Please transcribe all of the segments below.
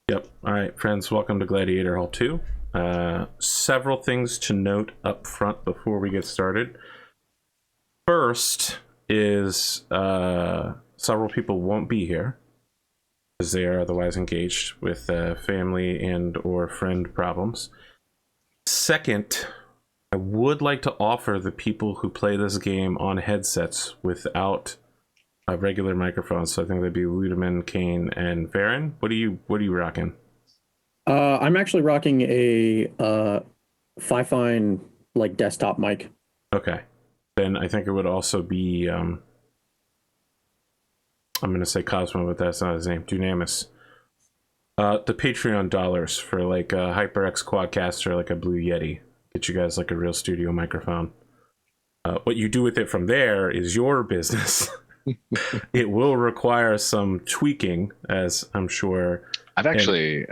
Yep. All right, friends, welcome to Gladiator Hall 2. Several things to note up front before we get started. First is several people won't be here because they are otherwise engaged with family and or friend problems. Second, I would like to offer the people who play this game on headsets without regular microphones. So I think that'd be Ludeman, Kane, and Farron. What are you rocking? I'm actually rocking a Fifine like desktop mic. Okay. Then I think it would also be I'm gonna say Cosmo, but that's not his name. Dunamis. The Patreon dollars for like a HyperX Quadcast or like a Blue Yeti. Get you guys like a real studio microphone. What you do with it from there is your business. It will require some tweaking, as I'm sure. I've actually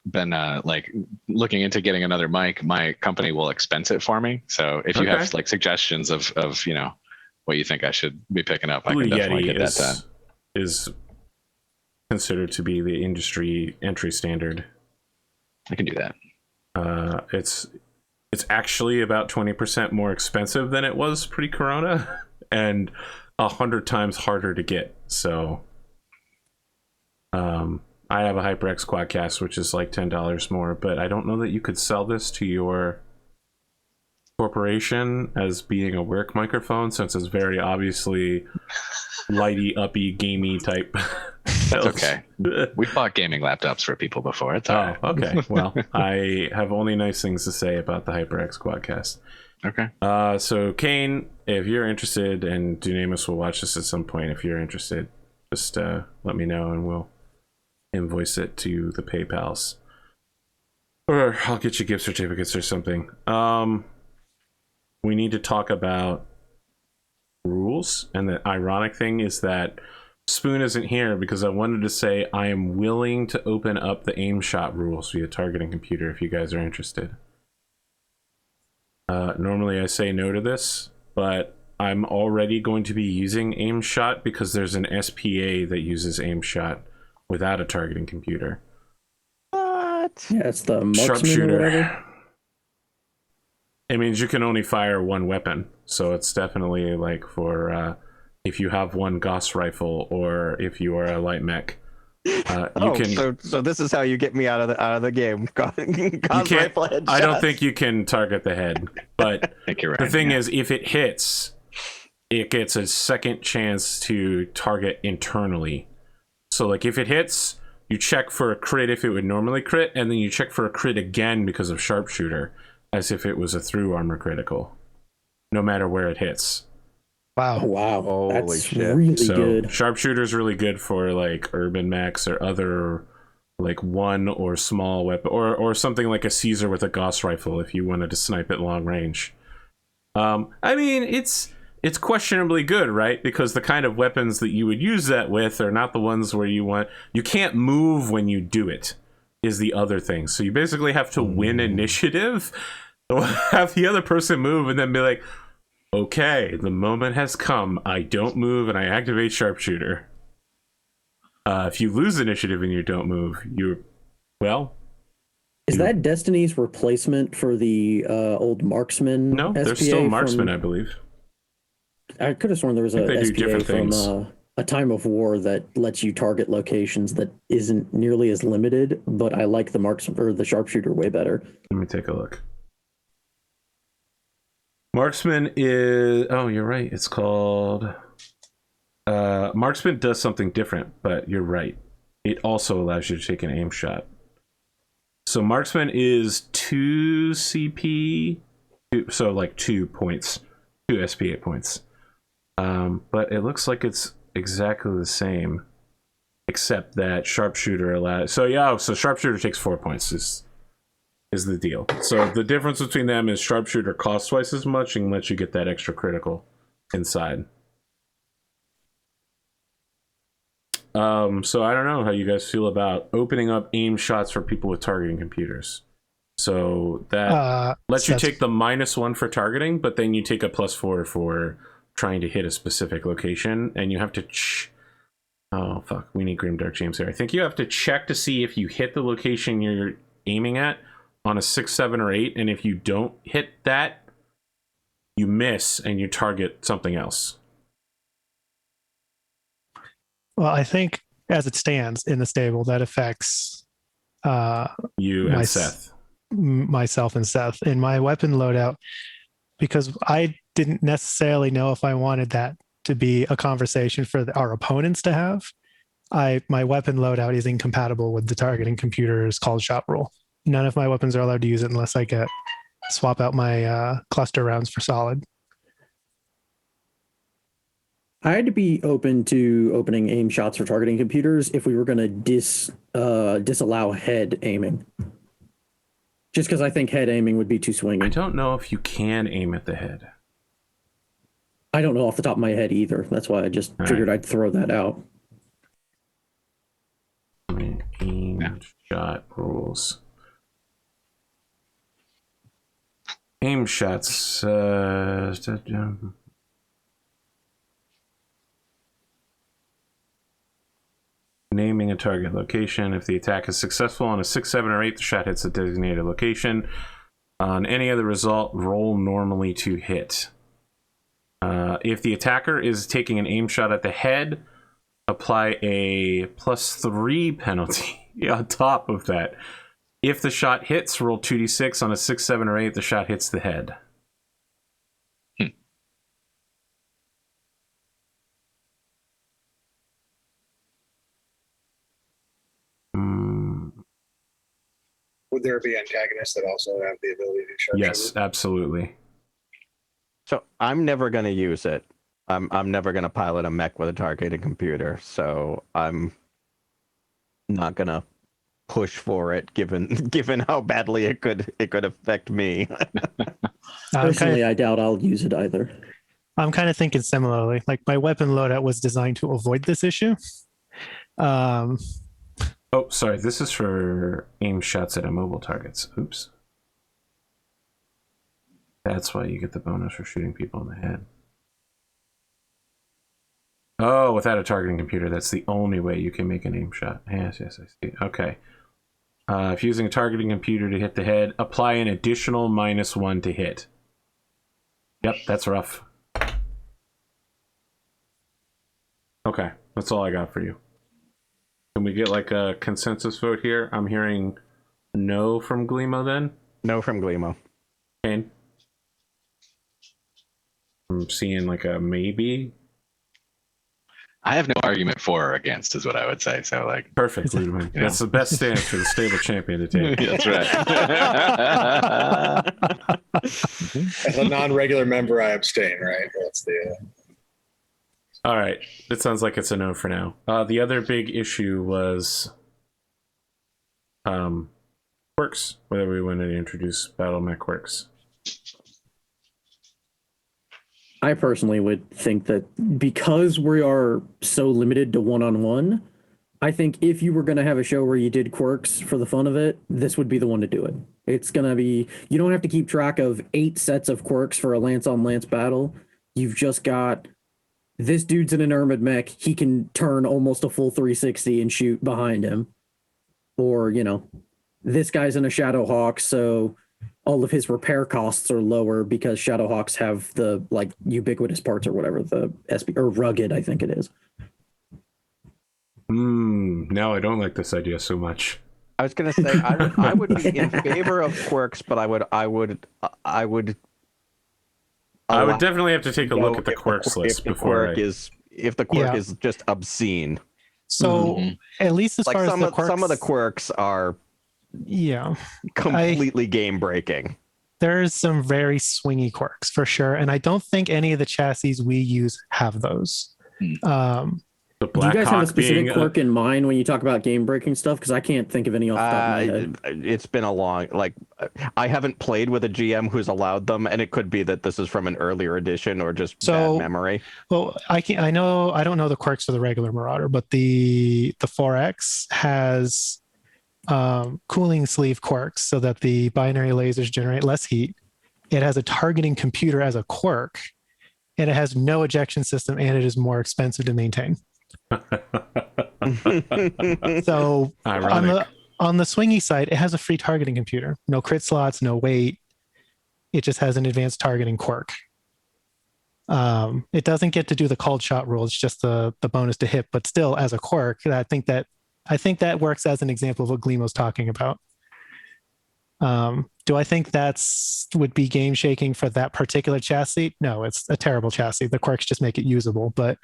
been like looking into getting another mic. My company will expense it for me. So if you have like suggestions of what you think I should be picking up, Blue I can definitely Yeti get that done. Is considered to be the industry entry standard. I can do that. It's actually about 20% more expensive than it was pre-corona, and 100 times harder to get. So I have a HyperX Quadcast, which is like $10 more, but I don't know that you could sell this to your corporation as being a work microphone, since it's very obviously lighty, uppy, gamey type. That's okay. We've bought gaming laptops for people before. It's all right. Okay. Well, I have only nice things to say about the HyperX Quadcast. Okay. So Kane, if you're interested, and Dunamis will watch this at some point, if you're interested, just let me know and we'll invoice it to the PayPals, or I'll get you gift certificates or something. We need to talk about rules, and the ironic thing is that Spoon isn't here because I wanted to say I am willing to open up the aim shot rules via targeting computer if you guys are interested. Normally I say no to this, but I'm already going to be using aim shot because there's an SPA that uses aim shot without a targeting computer. What? Yeah, it's the marksman Sharpshooter. or whatever. It means you can only fire one weapon, so it's definitely like for if you have one Gauss rifle or if you are a light mech. So this is how you get me out of the game. Gauss rifle headshots. I don't think you can target the head, but I think you're right, the thing is, if it hits, it gets a second chance to target internally. So like if it hits, you check for a crit if it would normally crit, and then you check for a crit again because of sharpshooter, as if it was a through armor critical, no matter where it hits. Wow. Oh, wow. Holy That's shit. really So good. sharpshooter's really good for like urban mechs or other like one or small weapon, or something like a Caesar with a Gauss rifle if you wanted to snipe at long range. I mean, it's questionably good, right? Because the kind of weapons that you would use that with are not the ones where you can't move when you do it, is the other thing. So you basically have to win initiative, have the other person move, and then be like, okay, the moment has come. I don't move and I activate sharpshooter. If you lose initiative and you don't move, Is that Destiny's replacement for the old marksman? No, SPA there's still marksman, I believe. I could have sworn there was a SPA from a Time of War that lets you target locations that isn't nearly as limited, but I like the marksman or the sharpshooter way better. Let me take a look. Marksman is... Oh, you're right. It's called... Marksman does something different, but you're right. It also allows you to take an aim shot. So Marksman is 2 CP, so like 2 points, 2 SPA points. But it looks like it's exactly the same, except that Sharpshooter allows... So yeah, so Sharpshooter takes 4 points is the deal. So the difference between them is Sharpshooter costs twice as much and lets you get that extra critical inside. So I don't know how you guys feel about opening up aim shots for people with targeting computers. So that lets you take the -1 for targeting, but then you take a +4 for trying to hit a specific location, and you have to Oh, fuck. We need Grimdark James here. I think you have to check to see if you hit the location you're aiming at on a 6, 7, or 8. And if you don't hit that, you miss and you target something else. Well, I think as it stands in the stable, that affects you and Seth. Myself and Seth. In my weapon loadout, because I didn't necessarily know if I wanted that to be a conversation for our opponents to have. My weapon loadout is incompatible with the targeting computer's called shot rule. None of my weapons are allowed to use it unless I swap out my cluster rounds for solid. I had to be open to opening aim shots for targeting computers if we were going to disallow head aiming. Just because I think head aiming would be too swinging. I don't know if you can aim at the head. I don't know off the top of my head either. That's why I just figured I'd throw that out. Aim shot rules. Aim shots. Naming a target location. If the attack is successful on a 6, 7, or 8, the shot hits a designated location. On any other result, roll normally to hit. If the attacker is taking an aim shot at the head, apply a +3 penalty on top of that. If the shot hits, roll 2d6. On a 6, 7, or 8, the shot hits the head. Would there be antagonists that also have the ability to sharpshoot? Yes, absolutely. So I'm never going to use it. I'm never going to pilot a mech with a targeted computer. So I'm not going to push for it, given how badly it could affect me. Personally, I doubt I'll use it either. I'm kind of thinking similarly. Like my weapon loadout was designed to avoid this issue. Oh, sorry. This is for aim shots at immobile targets. Oops. That's why you get the bonus for shooting people in the head. Oh, without a targeting computer, that's the only way you can make an aim shot. Yes, I see. Okay. If using a targeting computer to hit the head, apply an additional -1 to hit. Yep, that's rough. Okay, that's all I got for you. Can we get like a consensus vote here? I'm hearing no from Glimo then? No from Glimo. Kane? I'm seeing like a maybe. I have no argument for or against, is what I would say. So, like, perfect, Ludeman. That's the best stance for the stable champion to take. That's right. As a non-regular member, I abstain. Right? That's the. All right. It sounds like it's a no for now. The other big issue was quirks. Whether we wanted to introduce battle mech quirks. I personally would think that because we are so limited to one-on-one, I think if you were going to have a show where you did quirks for the fun of it, this would be the one to do it. It's going to be, you don't have to keep track of 8 sets of quirks for a lance-on-lance battle. You've just got, this dude's in an armored mech, he can turn almost a full 360 and shoot behind him. Or, you know, this guy's in a Shadowhawk, so all of his repair costs are lower because Shadowhawks have the like ubiquitous parts or whatever, the SP or rugged, I think it is. No, I don't like this idea so much. I was gonna say I would be in favor of quirks, but I would definitely have to take a look at the quirks list before if the quirk is just obscene. So at least as like far as the quirks, some of the quirks are completely game breaking. There's some very swingy quirks for sure, and I don't think any of the chassis we use have those. Do you guys have a specific quirk in mind when you talk about game breaking stuff? Because I can't think of any off the top of my head. It's been a long, I haven't played with a GM who's allowed them, and it could be that this is from an earlier edition or just bad memory. Well, I don't know the quirks for the regular Marauder, but the 4X has cooling sleeve quirks so that the binary lasers generate less heat. It has a targeting computer as a quirk, and it has no ejection system, and it is more expensive to maintain. So Ironic. on the swingy side, it has a free targeting computer. No crit slots, no weight. It just has an advanced targeting quirk. It doesn't get to do the called shot rule. It's just the bonus to hit, but still as a quirk, I think that works as an example of what Gleemo's talking about. Do I think would be game shaking for that particular chassis? No, it's a terrible chassis. The quirks just make it usable. But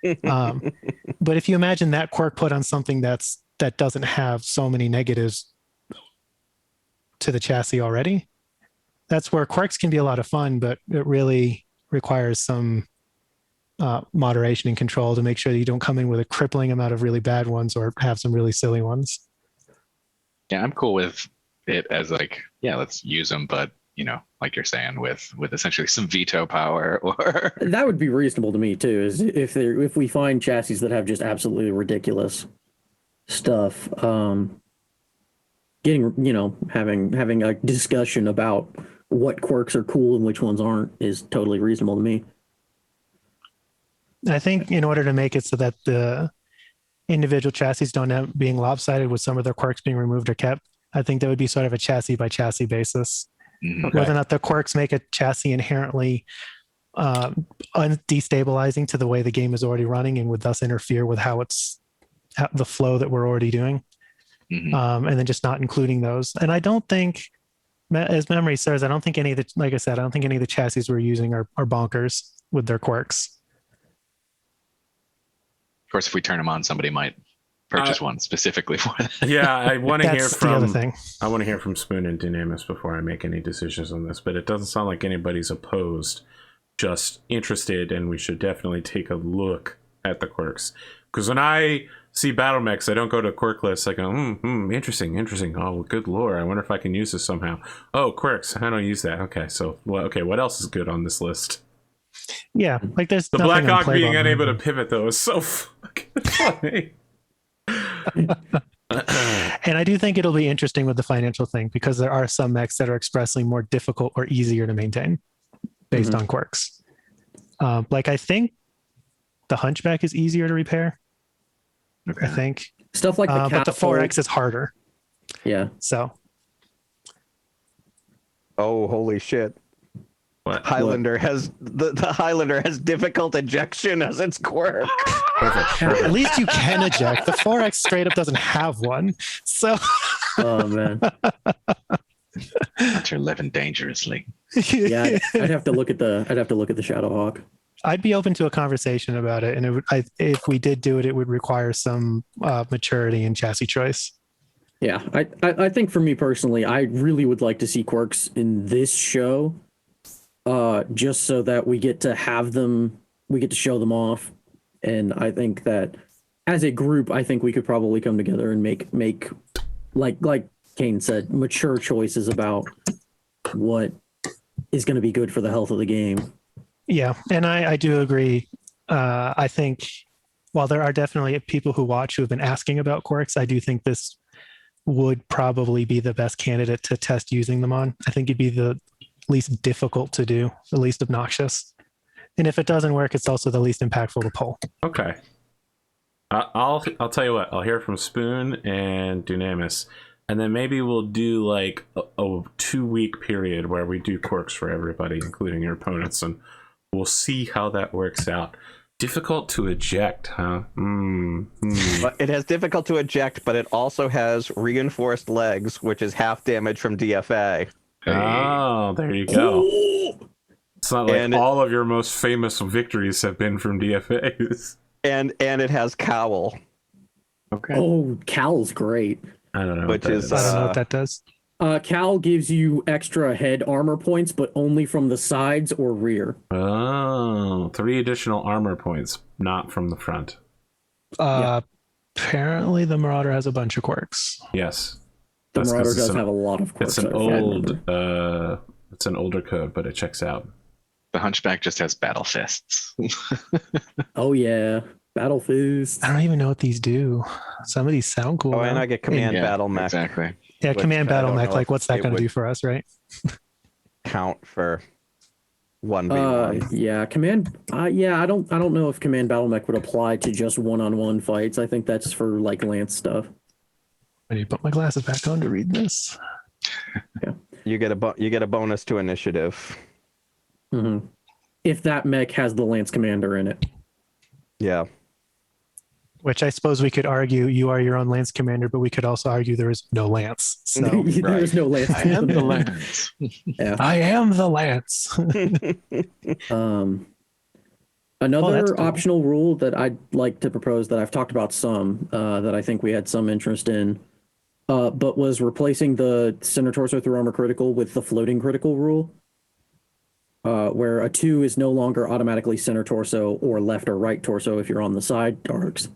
if you imagine that quirk put on something that doesn't have so many negatives to the chassis already, that's where quirks can be a lot of fun, but it really requires some moderation and control to make sure that you don't come in with a crippling amount of really bad ones or have some really silly ones. Yeah, I'm cool with it as like, yeah, let's use them, but like you're saying, with essentially some veto power or That would be reasonable to me too. Is if we find chassis that have just absolutely ridiculous stuff, having a discussion about what quirks are cool and which ones aren't is totally reasonable to me. I think in order to make it so that the individual chassis don't end up being lopsided with some of their quirks being removed or kept, I think that would be sort of a chassis by chassis basis. Okay. Whether or not the quirks make a chassis inherently destabilizing to the way the game is already running and would thus interfere with the flow that we're already doing. And then just not including those. And I don't think, as memory serves, I don't think any of the chassis we're using are bonkers with their quirks. of course, if we turn them on, somebody might purchase one specifically for that. Yeah, I want to hear That's the other thing. I want to hear from Spoon and Dynamis before I make any decisions on this, but it doesn't sound like anybody's opposed, just interested, and we should definitely take a look at the quirks. Because when I see battle mechs, I don't go to quirk lists. I go, interesting. Oh, good lore. I wonder if I can use this somehow. Oh, quirks. I don't use that. Okay, so what else is good on this list? Yeah, like there's The Black Hawk being unable to pivot though is so fucking funny. And I do think it'll be interesting with the financial thing because there are some mechs that are expressly more difficult or easier to maintain based on quirks. Like I think the Hunchback is easier to repair. Okay. I think Stuff like the but the 4X is harder. Yeah. So. Oh, holy shit. What? Highlander has the Highlander has difficult ejection as its quirk. Perfect. At least you can eject. The 4X straight up doesn't have one. So Oh man. You're living dangerously. Yeah, I'd have to look at the Shadowhawk. I'd be open to a conversation about it, and if we did do it, it would require some maturity in chassis choice. Yeah, I think for me personally, I really would like to see quirks in this show, just so that we get to have them, we get to show them off, and I think that as a group, I think we could probably come together and make like Kane said, mature choices about what is going to be good for the health of the game. Yeah, and I do agree. I think while there are definitely people who watch who have been asking about quirks, I do think this would probably be the best candidate to test using them on. I think it'd be the least difficult to do, the least obnoxious. And if it doesn't work, it's also the least impactful to pull. Okay. I'll tell you what. I'll hear from Spoon and Dynamis, and then maybe we'll do like a 2-week period where we do quirks for everybody, including your opponents, and we'll see how that works out. Difficult to eject, huh? But it has difficult to eject, but it also has reinforced legs, which is half damage from DFA. Oh, there you go. It's not like all of your most famous victories have been from DFAs. And it has cowl. Okay. Oh, Cowl's great. I don't know. Which is I don't know what that does. Cal gives you extra head armor points, but only from the sides or rear. Oh, 3 additional armor points, not from the front. Apparently, the Marauder has a bunch of quirks. Yes. The That's 'cause Marauder it's does an- have a lot of quirks. It's an it's an older code, but it checks out. The Hunchback just has battle fists. Oh yeah, Battle Fist. I don't even know what these do. Some of these sound cool. Oh, and I get command Yeah, battle mech. Exactly. Yeah, which command I battle don't mech. know Like, if what's that it going to would do for us, right? Count for 1v1. Yeah, command. Yeah, I don't know if command battle mech would apply to just one-on-one fights. I think that's for like lance stuff. I need to put my glasses back on to read this. You get a bonus to initiative. Mm-hmm. If that mech has the lance commander in it. Yeah. Which I suppose we could argue you are your own lance commander, but we could also argue there is no lance. So There is no lance. I am the lance. Yeah. I am the lance. Another cool. optional rule that I'd like to propose that I've talked about some that I think we had some interest in, but was replacing the center torso through armor critical with the floating critical rule, where a 2 is no longer automatically center torso or left or right torso if you're on the side arcs,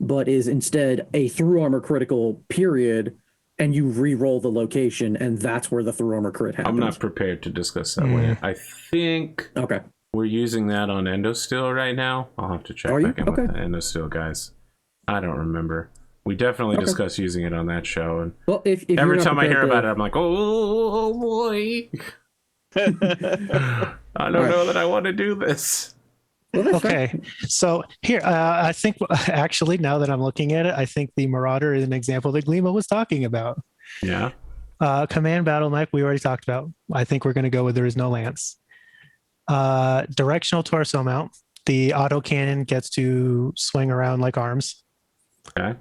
but is instead a through armor critical period, and you re-roll the location, and that's where the through armor crit happens. I'm not prepared to discuss that one. I think we're using that on Endosteel right now. I'll have to check back in with the Endosteel guys. I don't remember. We definitely discussed using it on that show, and well, if every time I hear about it, I'm like, oh boy. I don't know that I want to do this. Well, okay, so here, I think actually now that I'm looking at it, I think the Marauder is an example that Glima was talking about. Yeah. Command battle mech, we already talked about. I think we're going to go with there is no lance. Directional torso mount. The autocannon gets to swing around like arms. Okay.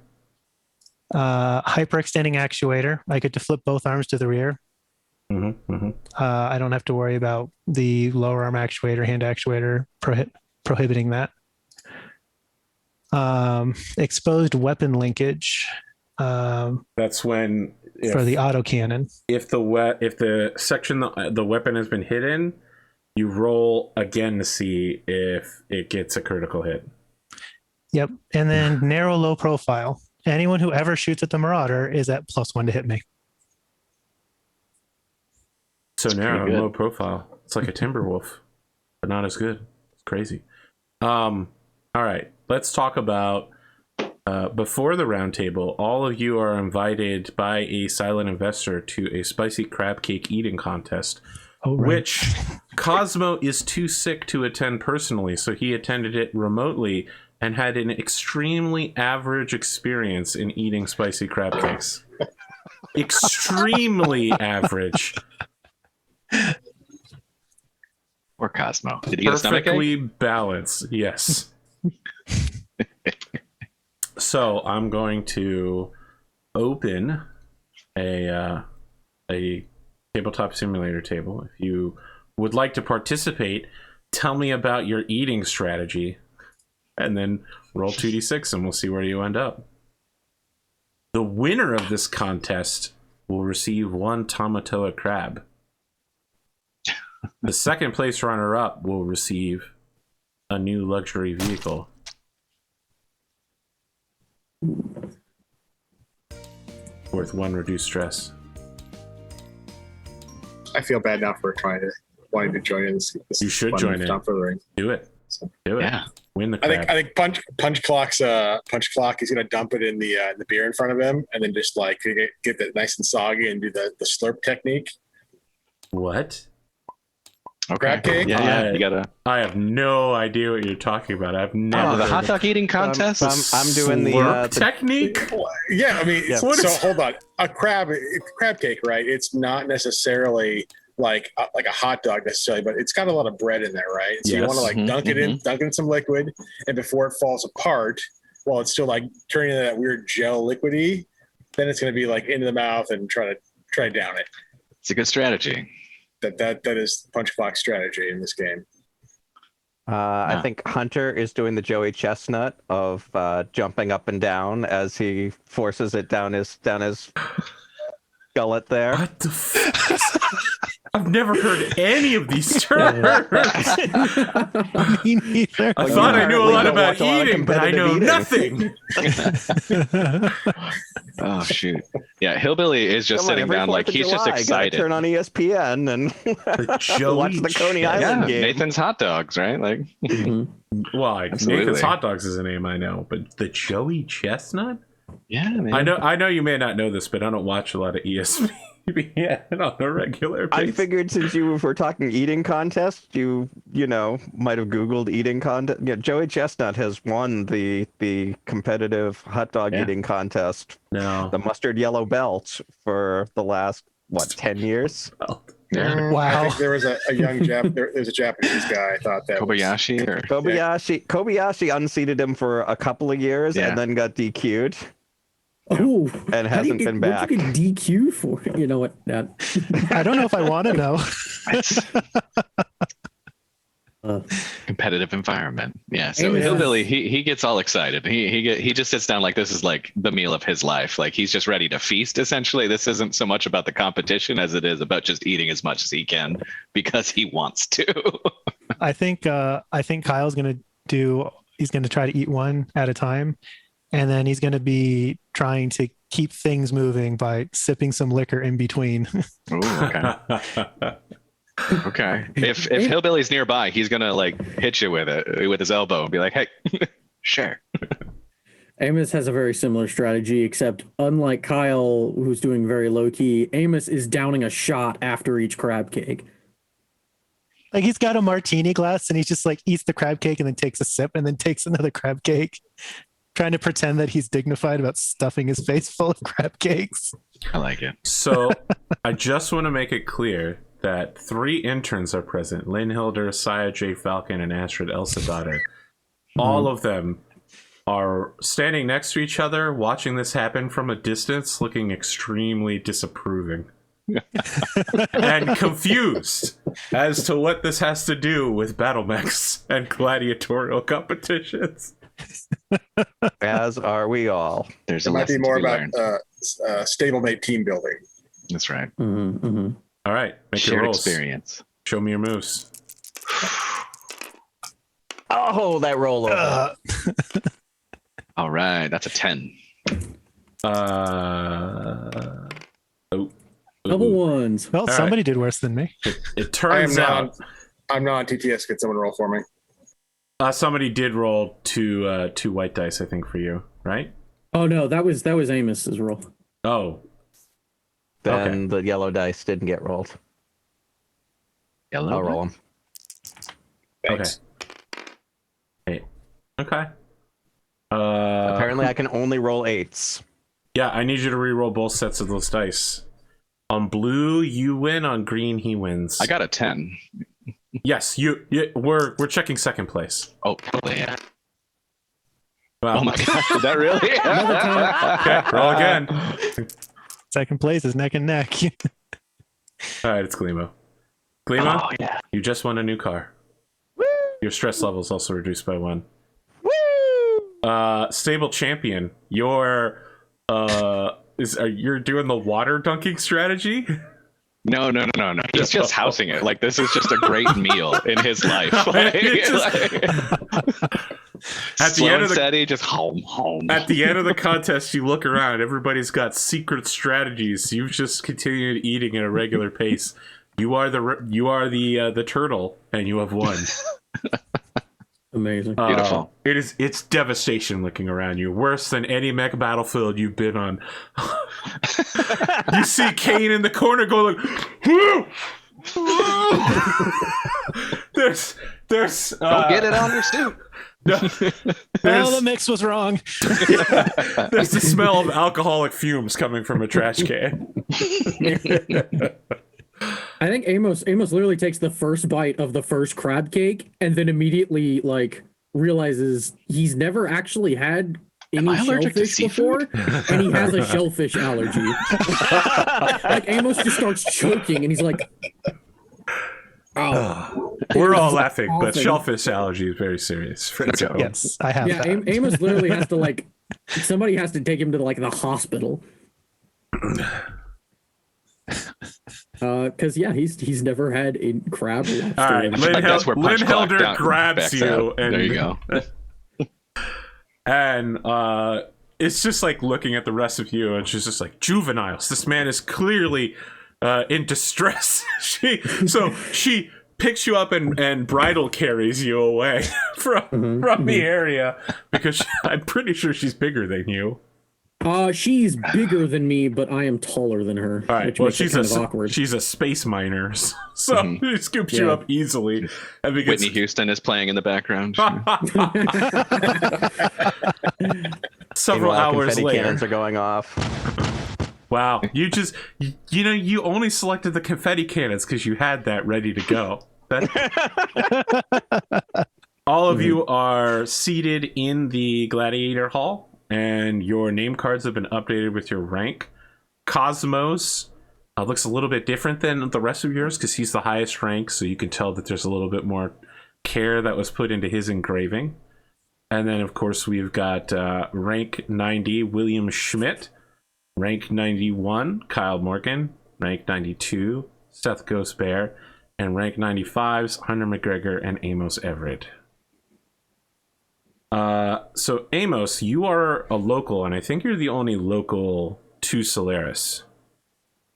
Hyperextending actuator. I get to flip both arms to the rear. I don't have to worry about the lower arm actuator, hand actuator prohibiting that. Exposed weapon linkage. That's when for the autocannon. If the section the weapon has been hidden, you roll again to see if it gets a critical hit. Yep, and then narrow low profile. Anyone who ever shoots at the Marauder is at +1 to hit me. So narrow, low profile. It's like a Timberwolf, but not as good. It's crazy. All right, let's talk about before the round table. All of you are invited by a silent investor to a spicy crab cake eating contest, which Cosmo is too sick to attend personally, so he attended it remotely and had an extremely average experience in eating spicy crab cakes. Extremely average. Or Cosmo. Did he get a stomachache? Perfectly balanced, yes. So I'm going to open a tabletop simulator table. If you would like to participate, tell me about your eating strategy, and then roll 2d6 and we'll see where you end up. The winner of this contest will receive 1 Tamatoa crab. The second place runner-up will receive a new luxury vehicle. Worth 1 reduced stress. I feel bad now for wanting to join in this. You should join in. For the ring. Do it. Do it. Yeah. Win the crab. I think Punch Clock is gonna dump it in the beer in front of him, and then just like get that nice and soggy and do the slurp technique. What? Okay. Crab cake? Yeah, you gotta. I have no idea what you're talking about. I've never. The hot dog eating contest. I'm doing the technique. Yeah, I mean, Yeah. so hold on. A crab cake, right? It's not necessarily like a hot dog necessarily, but it's got a lot of bread in there, right? So you want to like dunk it in some liquid, and before it falls apart, while it's still like turning into that weird gel liquidy, then it's going to be like into the mouth and try down it. It's a good strategy. That is Punch Clock strategy in this game. I think Hunter is doing the Joey Chestnut of jumping up and down as he forces it down his gullet there. What the I've never heard any of these terms. Me neither. I thought I knew a lot about eating, but I know nothing. Oh shoot! Yeah, Hillbilly is just sitting down like he's just excited. Turn on ESPN and watch the Coney Island game. Nathan's Hot Dogs, right? Like, well, Absolutely. Nathan's Hot Dogs is a name I know, but the Joey Chestnut? yeah, man. I know you may not know this, but I don't watch a lot of ESPN. Yeah, on a regular I basis. figured since you were talking eating contest, you might have Googled eating contest. Yeah, Joey Chestnut has won the competitive hot dog eating contest, No. the mustard yellow belt, for the last 10 years. Yeah. Wow. I think there was a young there's a Japanese guy. I thought that Kobayashi or Kobayashi unseated him for a couple of years and then got DQ'd. Oh, And hasn't been back. What'd you get DQ for? You know what? I don't know if I want to know. competitive environment. Yeah. So Amos Hillbilly, he gets all excited. He just sits down like this is like the meal of his life. Like he's just ready to feast. Essentially, this isn't so much about the competition as it is about just eating as much as he can because he wants to. I think Kyle's gonna he's gonna try to eat one at a time, and then he's gonna be trying to keep things moving by sipping some liquor in between. Ooh, okay. Okay. If Hillbilly's nearby, he's gonna like hit you with it with his elbow and be like, "Hey, sure." Amos has a very similar strategy, except unlike Kyle, who's doing very low key, Amos is downing a shot after each crab cake. Like he's got a martini glass and he just like eats the crab cake and then takes a sip and then takes another crab cake, trying to pretend that he's dignified about stuffing his face full of crab cakes. I like it. So I just want to make it clear that 3 interns are present: Lynn Hilder, Saya J. Falcon, and Astrid Elsadottir. All of them are standing next to each other, watching this happen from a distance, looking extremely disapproving. And confused as to what this has to do with battle mechs and gladiatorial competitions. As are we all. There's It a might be lesson more to be about learned. stablemate team building. That's right. All right, make your Shared rolls. experience. Show me your moves. Oh, that rollover. All right, that's a 10. Double ones. Well, somebody did worse than me. It turns out I'm not on TTS. Could someone roll for me? somebody did roll two white dice, I think, for you, right? Oh no, that was Amos's roll. Oh, Then the yellow dice didn't get rolled. Yellow. I'll roll them. Thanks. okay. Okay. Apparently, I can only roll 8s. Yeah, I need you to re-roll both sets of those dice. On blue, you win. On green, he wins. I got a 10. Yes, we're checking second place. Oh, totally. Yeah. Wow. Oh my gosh, is that really? Okay, roll again. Second place is neck and neck. All right, it's Glimo. Glimo, Oh yeah. you just won a new car. Woo! Your stress level is also reduced by 1. Woo! Stable champion, you're doing the water dunking strategy? No. He's just housing it. Like this is just a great meal in his life. At the end of the steady, just home. At the end of the contest, you look around. Everybody's got secret strategies. You've just continued eating at a regular pace. You are the turtle, and you have won. Amazing. Beautiful. It's devastation looking around you. Worse than any mech battlefield you've been on. You see Kain in the corner going like, there's Don't get it on your suit. Well, the mix was wrong. There's the smell of alcoholic fumes coming from a trash can. I think Amos literally takes the first bite of the first crab cake and then immediately like realizes he's never actually had any shellfish before, and he has a shellfish allergy. Like Amos just starts choking, and he's like, "Oh." We're all laughing, but shellfish allergy is very serious. Yes, I have. Yeah, that. Amos literally has to like somebody has to take him to like the hospital. Because he's never had a crab. All right, Lynn Hilder grabs you, and there you go. And it's just like looking at the rest of you, and she's just like, juveniles. This man is clearly in distress. She picks you up and bridal carries you away from the area because I'm pretty sure she's bigger than you. She's bigger than me, but I am taller than her. All right. Which Well, makes it kind of awkward. she's a space miner, so she scoops you up easily. And Whitney Houston is playing in the background. Several hours confetti later, cannons are going off. Wow, you only selected the confetti cannons because you had that ready to go. All of you are seated in the Gladiator Hall, and your name cards have been updated with your rank. Cosmos looks a little bit different than the rest of yours because he's the highest rank, so you can tell that there's a little bit more care that was put into his engraving. And then, of course, we've got rank 90, William Schmidt. Rank 91, Kyle Morgan. Rank 92, Seth Ghost Bear. And rank 95's Hunter McGregor and Amos Everett. So, Amos, you are a local, and I think you're the only local to Solaris.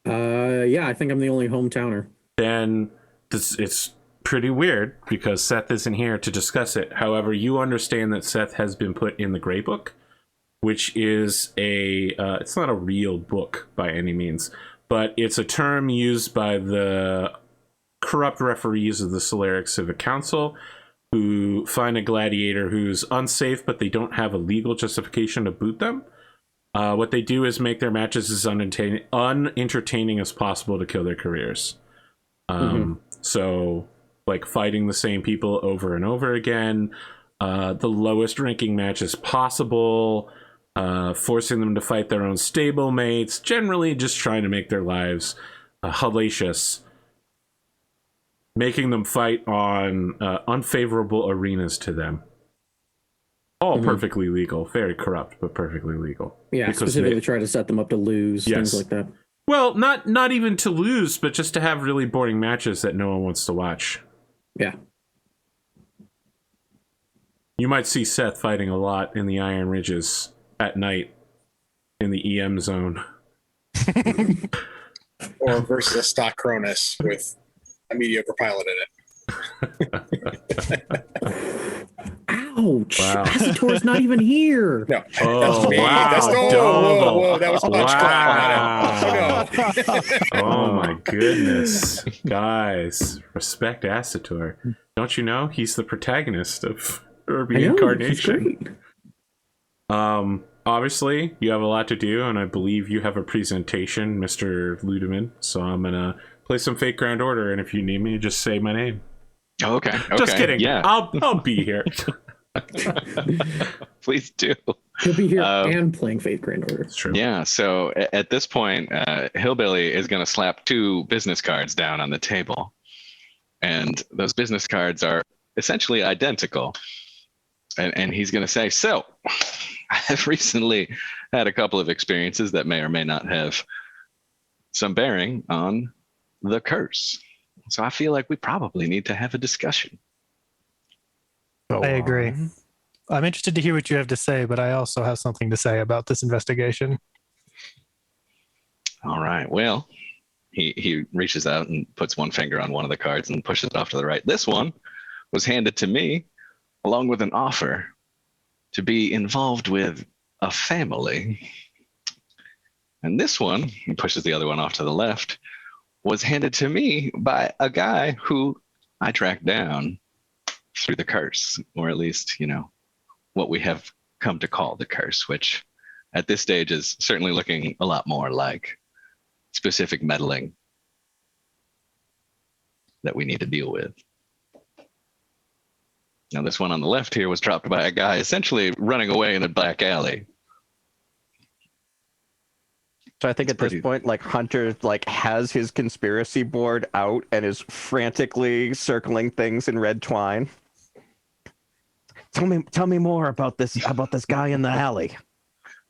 Yeah, I think I'm the only hometowner. Then it's pretty weird because Seth isn't here to discuss it. However, you understand that Seth has been put in the Grey Book, which is it's not a real book by any means, but it's a term used by the corrupt referees of the Solaric Civic Council who find a gladiator who's unsafe, but they don't have a legal justification to boot them. What they do is make their matches as unentertaining as possible to kill their careers. So, like fighting the same people over and over again, the lowest ranking matches possible, forcing them to fight their own stablemates, generally just trying to make their lives hellacious, making them fight on unfavorable arenas to them. All perfectly legal, very corrupt, but perfectly legal. Yeah, because specifically try to set them up to lose, things like that. Well, not even to lose, but just to have really boring matches that no one wants to watch. Yeah. You might see Seth fighting a lot in the Iron Ridges at night in the EM zone. Or versus a stock Cronus with a mediocre pilot in it. Ouch! Wow. Asator's not even here. No, Oh, that's me. wow. That's whoa, that was punch Wow. no. Oh my goodness. Guys, respect Asator. Don't you know he's the protagonist of Reincarnation? Obviously you have a lot to do, and I believe you have a presentation, Mr. Ludeman, so I'm gonna play some Fate Grand Order, and if you need me, just say my name. Oh, okay. Just kidding. Yeah. I'll be here. Please do. He'll be here and playing Fate Grand Order. It's true. Yeah. So at this point, Hillbilly is going to slap 2 business cards down on the table. And those business cards are essentially identical. And he's going to say, so I've recently had a couple of experiences that may or may not have some bearing on the curse. So I feel like we probably need to have a discussion. I agree. I'm interested to hear what you have to say, but I also have something to say about this investigation. All right. Well, he reaches out and puts one finger on one of the cards and pushes it off to the right. This one was handed to me along with an offer to be involved with a family. And this one, he pushes the other one off to the left, was handed to me by a guy who I tracked down through the curse, or at least, what we have come to call the curse, which at this stage is certainly looking a lot more like specific meddling that we need to deal with. Now, this one on the left here was dropped by a guy essentially running away in a black alley. So I think at this point, Hunter has his conspiracy board out and is frantically circling things in red twine. Tell me more about this guy in the alley.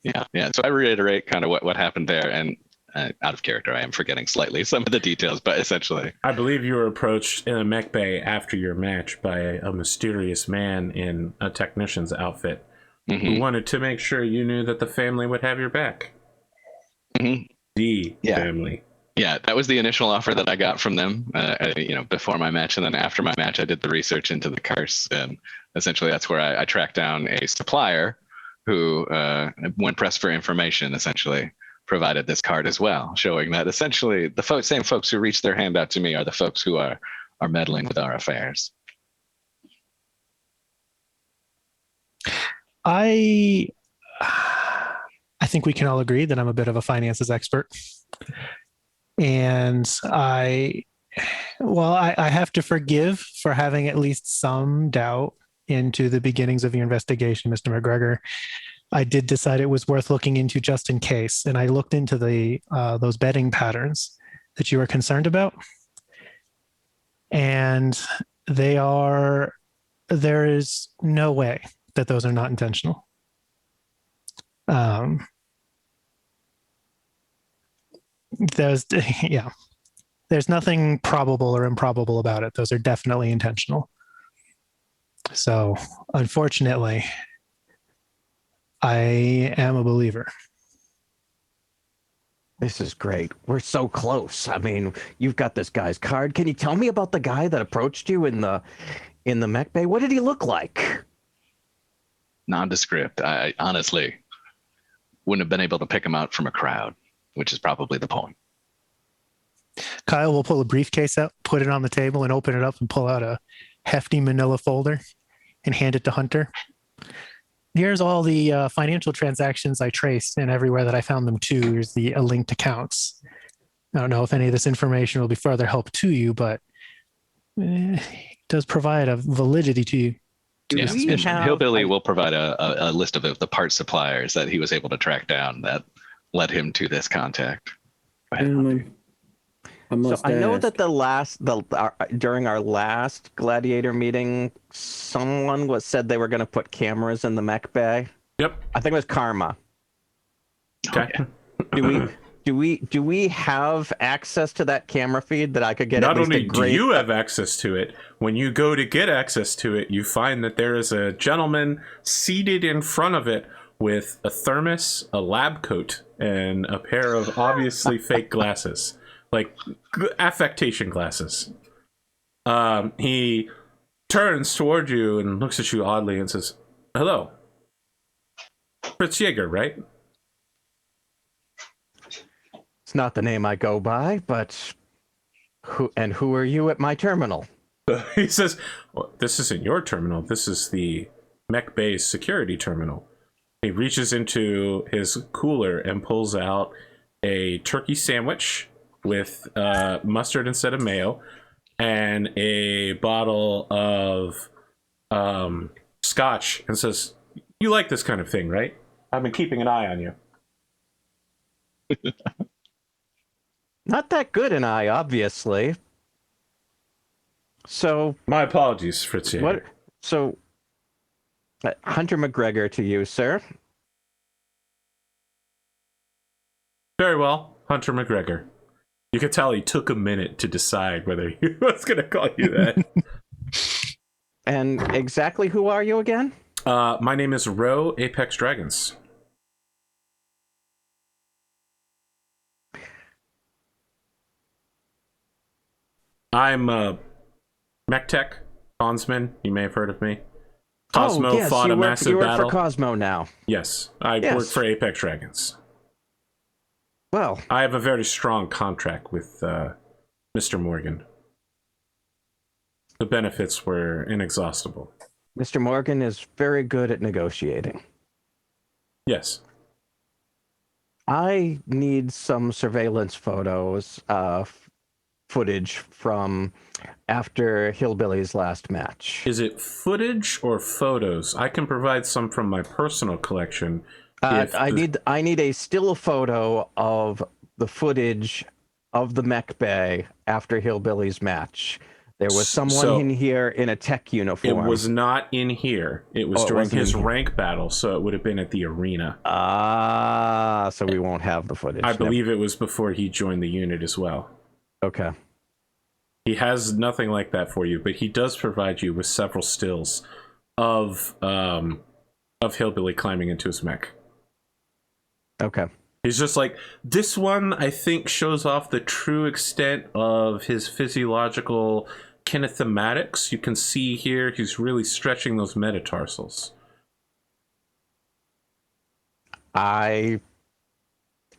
Yeah. So I reiterate kind of what happened there, and out of character, I am forgetting slightly some of the details, but essentially, I believe you were approached in a mech bay after your match by a mysterious man in a technician's outfit who wanted to make sure you knew that the family would have your back. The family. Yeah, that was the initial offer that I got from them, before my match, and then after my match, I did the research into the curse, and essentially that's where I tracked down a supplier who, when pressed for information, essentially provided this card as well, showing that essentially the same folks who reached their hand out to me are the folks who are meddling with our affairs. I think we can all agree that I'm a bit of a finances expert. And I have to forgive for having at least some doubt into the beginnings of your investigation, Mr. McGregor. I did decide it was worth looking into just in case. And I looked into those betting patterns that you were concerned about. And there is no way that those are not intentional. There's nothing probable or improbable about it. Those are definitely intentional. So, unfortunately, I am a believer. This is great. We're so close. I mean, you've got this guy's card. Can you tell me about the guy that approached you in the mech bay? What did he look like? Nondescript. I honestly wouldn't have been able to pick him out from a crowd, which is probably the point. Kyle will pull a briefcase out, put it on the table, and open it up and pull out a hefty manila folder and hand it to Hunter. Here's all the financial transactions I traced and everywhere that I found them to. Here's the linked accounts. I don't know if any of this information will be further help to you, but it does provide a validity to you. Yes, Hillbilly will provide a list of the part suppliers that he was able to track down that led him to this contact. I know that during our last Gladiator meeting, someone said they were going to put cameras in the mech bay. Yep. I think it was Karma. Okay. Do we have access to that camera feed that I could get? Not only do you have access to it, when you go to get access to it, you find that there is a gentleman seated in front of it with a thermos, a lab coat, and a pair of obviously fake glasses. Like affectation glasses. He turns toward you and looks at you oddly and says, "Hello, Fritz Jaeger, right?" It's not the name I go by, but who are you at my terminal? He says, well, "This isn't your terminal. This is the Mech Bay's security terminal." He reaches into his cooler and pulls out a turkey sandwich with mustard instead of mayo, and a bottle of scotch, and says, "You like this kind of thing, right? I've been keeping an eye on you." Not that good an eye, obviously. So my apologies, Fritz. What? So Hunter McGregor to you, sir. Very well, Hunter McGregor. You could tell he took a minute to decide whether he was going to call you that. And exactly who are you again? My name is Ro Apex Dragons. I'm Mech Tech bondsman. You may have heard of me. Cosmo fought a massive battle. You work for Cosmo now. Yes, I work for Apex Dragons. Well, I have a very strong contract with Mr. Morgan. The benefits were inexhaustible. Mr. Morgan is very good at negotiating. Yes. I need some surveillance photos, footage from after Hillbilly's last match. Is it footage or photos? I can provide some from my personal collection. I need a still photo of the footage of the mech bay after Hillbilly's match. There was someone in here in a tech uniform. It was not in here. It was during his rank battle, so it would have been at the arena. So we won't have the footage. I believe it was before he joined the unit as well. Okay. He has nothing like that for you, but he does provide you with several stills of Hillbilly climbing into his mech. Okay. He's just like, this one, I think, shows off the true extent of his physiological kinematics. You can see here, he's really stretching those metatarsals. I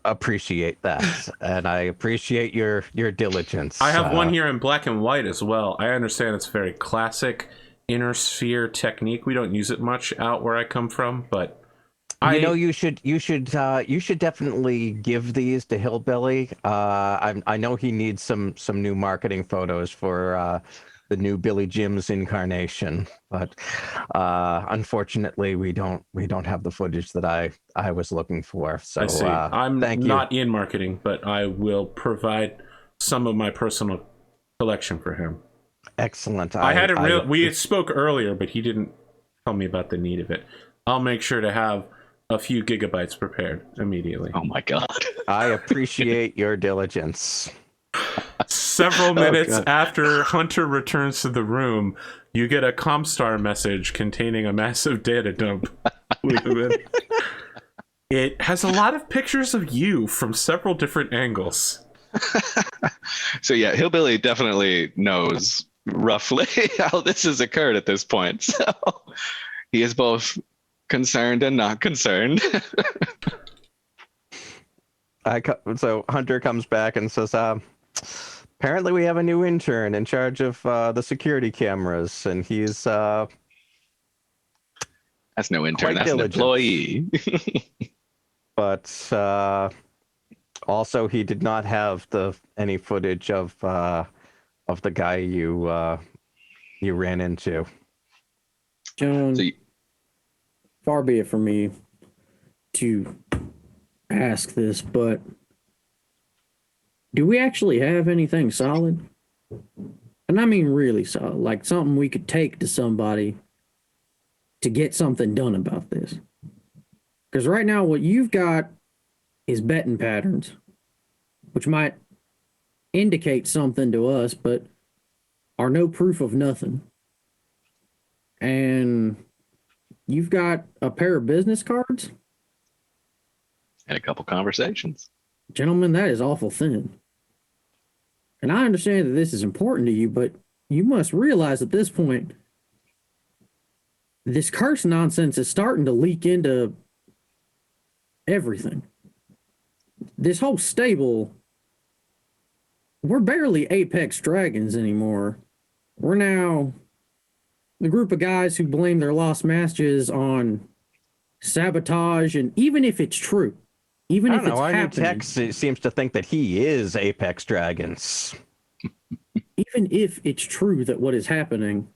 appreciate that, and I appreciate your diligence. I have one here in black and white as well. I understand it's very classic inner sphere technique. We don't use it much out where I come from, but you should definitely give these to Hillbilly. I know he needs some new marketing photos for the new Billy Jim's incarnation, but unfortunately we don't have the footage that I was looking for. So I see. I'm thank you. not in marketing, but I will provide some of my personal collection for him. Excellent. We spoke earlier, but he didn't tell me about the need of it. I'll make sure to have a few gigabytes prepared immediately. Oh my god. I appreciate your diligence. Several minutes after Hunter returns to the room, you get a Comstar message containing a massive data dump. It has a lot of pictures of you from several different angles. So yeah, Hillbilly definitely knows roughly how this has occurred at this point. So he is both concerned and not concerned. So Hunter comes back and says, apparently we have a new intern in charge of the security cameras, and he's that's no intern, that's diligent. An employee. But also he did not have any footage of the guy you ran into. John, So far be it from me to ask this, but do we actually have anything solid? And I mean really solid, like something we could take to somebody to get something done about this. Because right now what you've got is betting patterns, which might indicate something to us, but are no proof of nothing. And you've got a pair of business cards? and a couple conversations. Gentlemen, that is awful thin. And I understand that this is important to you, but you must realize at this point, this curse nonsense is starting to leak into everything. This whole stable, we're barely Apex Dragons anymore. We're now the group of guys who blame their lost matches on sabotage, and even if it's true, even if it's happening, Tech seems to think that he is Apex Dragons. Even if it's true that what is happening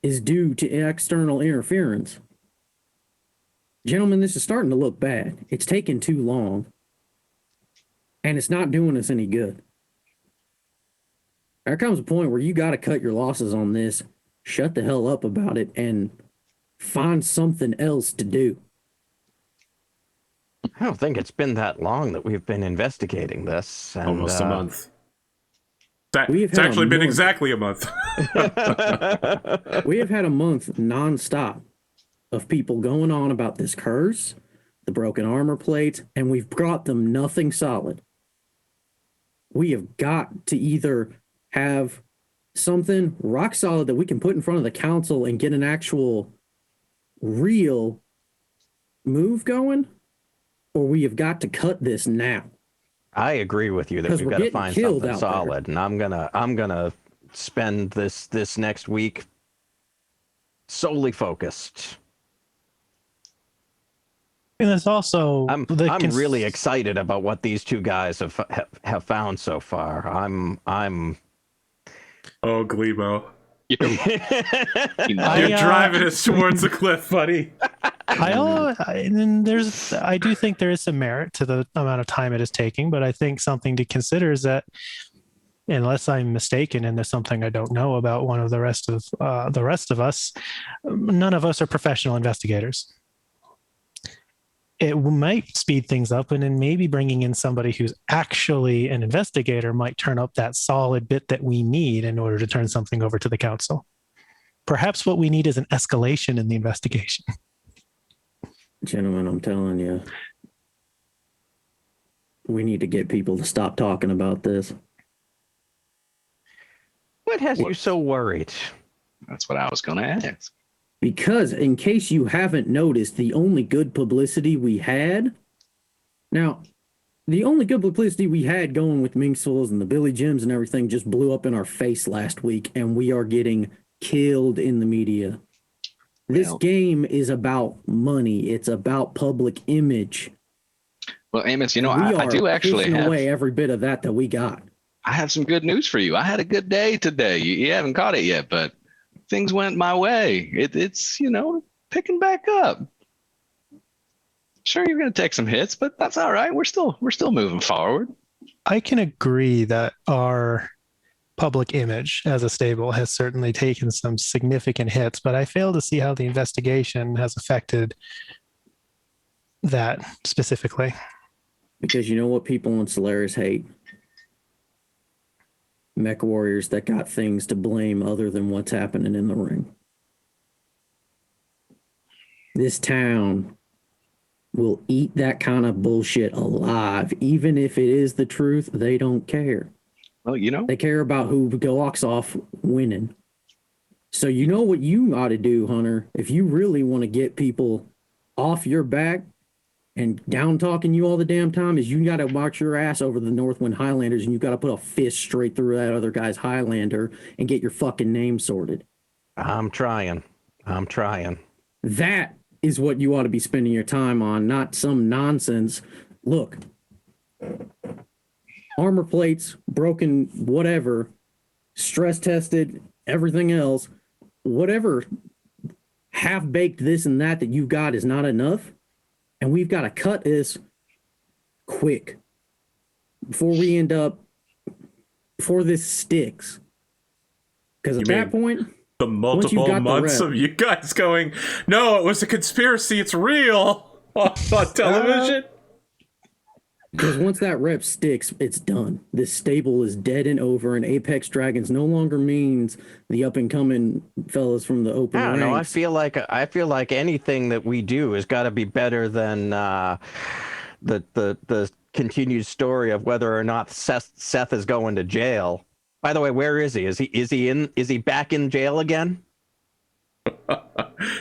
is due to external interference, gentlemen, this is starting to look bad. It's taken too long, and it's not doing us any good. There comes a point where you got to cut your losses on this, shut the hell up about it, and find something else to do. I don't think it's been that long that we've been investigating this. And, almost a month. It's actually been exactly a month. We have had a month nonstop of people going on about this curse, the broken armor plates, and we've brought them nothing solid. We have got to either have something rock solid that we can put in front of the council and get an actual real move going, or we have got to cut this now. I agree with you that we've got to find something solid, and I'm gonna spend this next week solely focused. And there's also I'm really excited about what these two guys have found so far. I'm Oh, Glebo. You're driving us towards the cliff, buddy. I do think there is some merit to the amount of time it is taking, but I think something to consider is that, unless I'm mistaken and there's something I don't know about one of the rest of us, none of us are professional investigators. It might speed things up, and then maybe bringing in somebody who's actually an investigator might turn up that solid bit that we need in order to turn something over to the council. Perhaps what we need is an escalation in the investigation. Gentlemen, I'm telling you, we need to get people to stop talking about this. What has you so worried? That's what I was going to ask. Because, in case you haven't noticed, the only good publicity we had Now, the only good publicity we had going with Ming Souls and the Billy Jims and everything just blew up in our face last week, and we are getting killed in the media. This game is about money. It's about public image. Well, Amos, I do actually have away every bit of that we got. I have some good news for you. I had a good day today. You haven't caught it yet, but things went my way. It's picking back up. Sure, you're going to take some hits, but that's all right. We're still moving forward. I can agree that our public image as a stable has certainly taken some significant hits, but I fail to see how the investigation has affected that specifically. Because you know what people in Solaris hate? Mech warriors that got things to blame other than what's happening in the ring. This town will eat that kind of bullshit alive. Even if it is the truth, they don't care. Well, they care about who walks off winning. So you know what you ought to do, Hunter, if you really want to get people off your back and down talking you all the damn time, is you got to march your ass over the Northwind Highlanders and you got to put a fist straight through that other guy's Highlander and get your fucking name sorted. I'm trying. That is what you ought to be spending your time on, not some nonsense. Look, armor plates, broken, whatever, stress tested, everything else, whatever half-baked this and that you got is not enough. And we've got to cut this quick before this sticks. Because at that point, the multiple months of you guys going, no, it was a conspiracy, it's real on television. Because once that rep sticks, it's done. This stable is dead and over, and Apex Dragons no longer means the up and coming fellas from the open ranks. I don't know. I feel like anything that we do has got to be better than the continued story of whether or not Seth is going to jail. By the way, where is he? Is he back in jail again?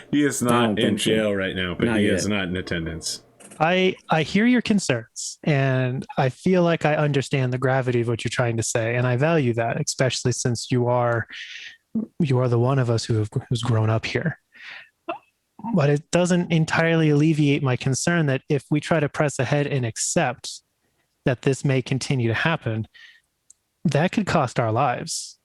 He is not in jail right now, but he is not in attendance. I hear your concerns, and I feel like I understand the gravity of what you're trying to say, and I value that, especially since you are the one of us who's grown up here. But it doesn't entirely alleviate my concern that if we try to press ahead and accept that this may continue to happen, that could cost our lives.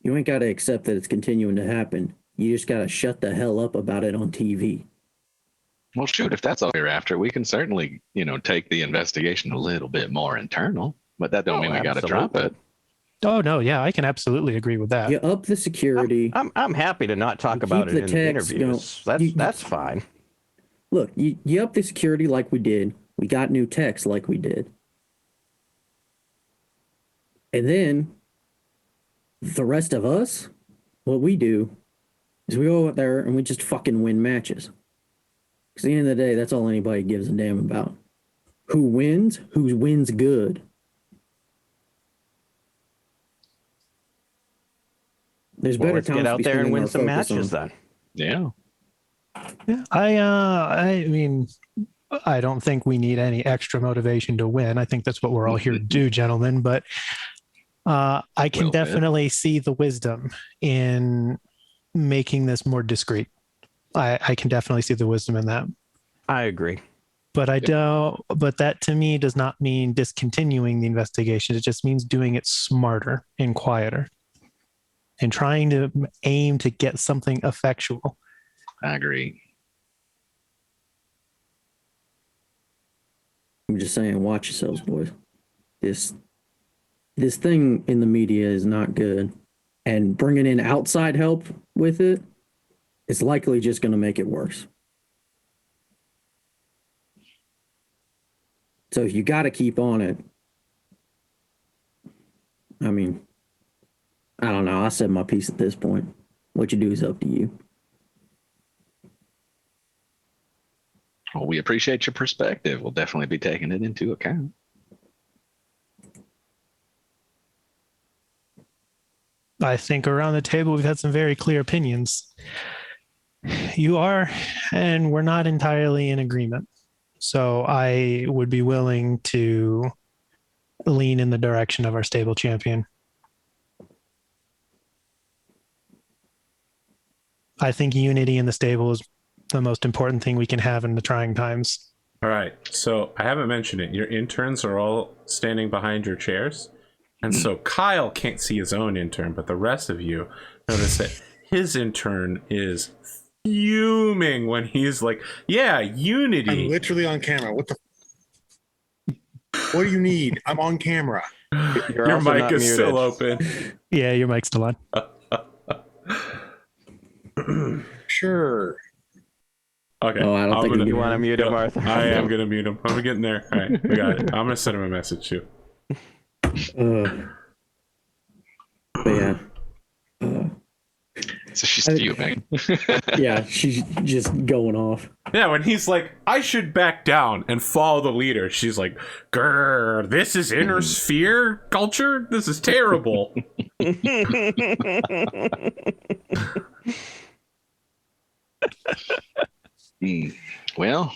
You ain't got to accept that it's continuing to happen. You just got to shut the hell up about it on TV. Well, shoot, if that's all you're after, we can certainly, take the investigation a little bit more internal, but that don't mean we got to drop it. Oh, no, yeah, I can absolutely agree with that. You up the security. I'm happy to not talk about it in interviews. That's fine. Look, you up the security like we did. We got new techs like we did. And then the rest of us, what we do is we go out there and we just fucking win matches. Because at the end of the day, that's all anybody gives a damn about. Who wins good. There's better times get out there and win some matches then. Yeah. Yeah. I mean, I don't think we need any extra motivation to win. I think that's what we're all here to do, gentlemen. But I can definitely see the wisdom in making this more discreet. I can definitely see the wisdom in that. I agree. But but that to me does not mean discontinuing the investigation. It just means doing it smarter and quieter and trying to aim to get something effectual. I agree. I'm just saying, watch yourselves, boys. This thing in the media is not good. And bringing in outside help with it is likely just going to make it worse. So you got to keep on it. I mean, I don't know. I said my piece at this point. What you do is up to you. Well, we appreciate your perspective. We'll definitely be taking it into account. I think around the table, we've had some very clear opinions. You are, and we're not entirely in agreement. So I would be willing to lean in the direction of our stable champion. I think unity in the stable is the most important thing we can have in the trying times. All right. So I haven't mentioned it. Your interns are all standing behind your chairs. And so Kyle can't see his own intern, but the rest of you notice that his intern is fuming when he's like, yeah, unity. I'm literally on camera. What do you need? I'm on camera. Your mic is still open. Yeah, your mic's still on. Sure. Okay. Oh, I don't think you want to mute him, Arthur. I am going to mute him. I'm getting there. All right, we got it. I'm going to send him a message too. But yeah. So she's fuming. Yeah, she's just going off. Yeah, when he's like, I should back down and follow the leader, she's like, grrr, this is inner sphere culture? This is terrible. Well,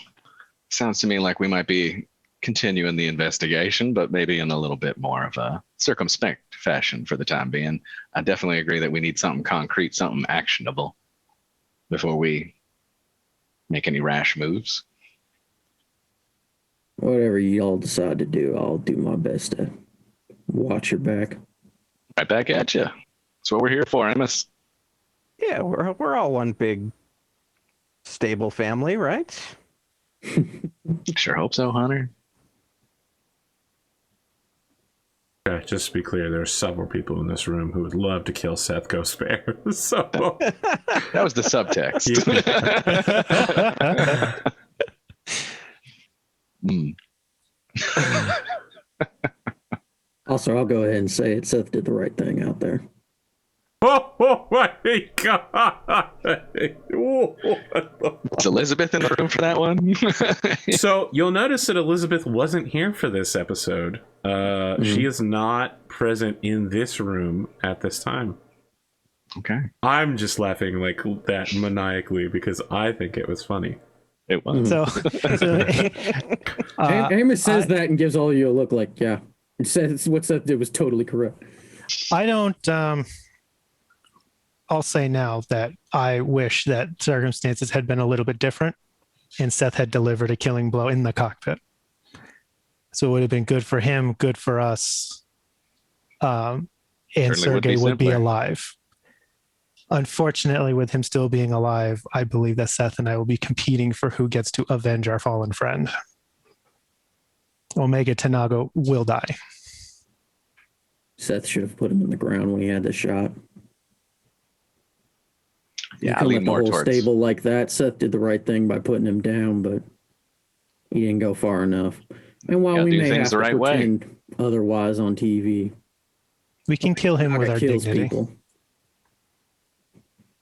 sounds to me like we might be continuing the investigation, but maybe in a little bit more of a circumspect fashion for the time being. I definitely agree that we need something concrete, something actionable before we make any rash moves. Whatever y'all decide to do, I'll do my best to watch your back. Right back at you. That's what we're here for, Amos. Yeah, we're all one big stable family, right? Sure hope so, Hunter. Yeah, just to be clear, there are several people in this room who would love to kill Seth Ghost Bear. So that was the subtext. Also, I'll go ahead and say it. Seth did the right thing out there. Oh my god! Is Elizabeth in the room for that one? So you'll notice that Elizabeth wasn't here for this episode. She is not present in this room at this time. Okay. I'm just laughing like that maniacally because I think it was funny. It was. Amos says that and gives all of you a look like, yeah. It says what Seth did was totally correct. I don't. I'll say now that I wish that circumstances had been a little bit different and Seth had delivered a killing blow in the cockpit. So it would have been good for him, good for us. And Sergei would be alive. Unfortunately, with him still being alive, I believe that Seth and I will be competing for who gets to avenge our fallen friend. Omega Tanago will die. Seth should have put him in the ground when he had the shot. Yeah, I lean more the whole towards stable like that. Seth did the right thing by putting him down, but he didn't go far enough. And while we may have to pretend otherwise on TV, we can kill him with our dignity. People.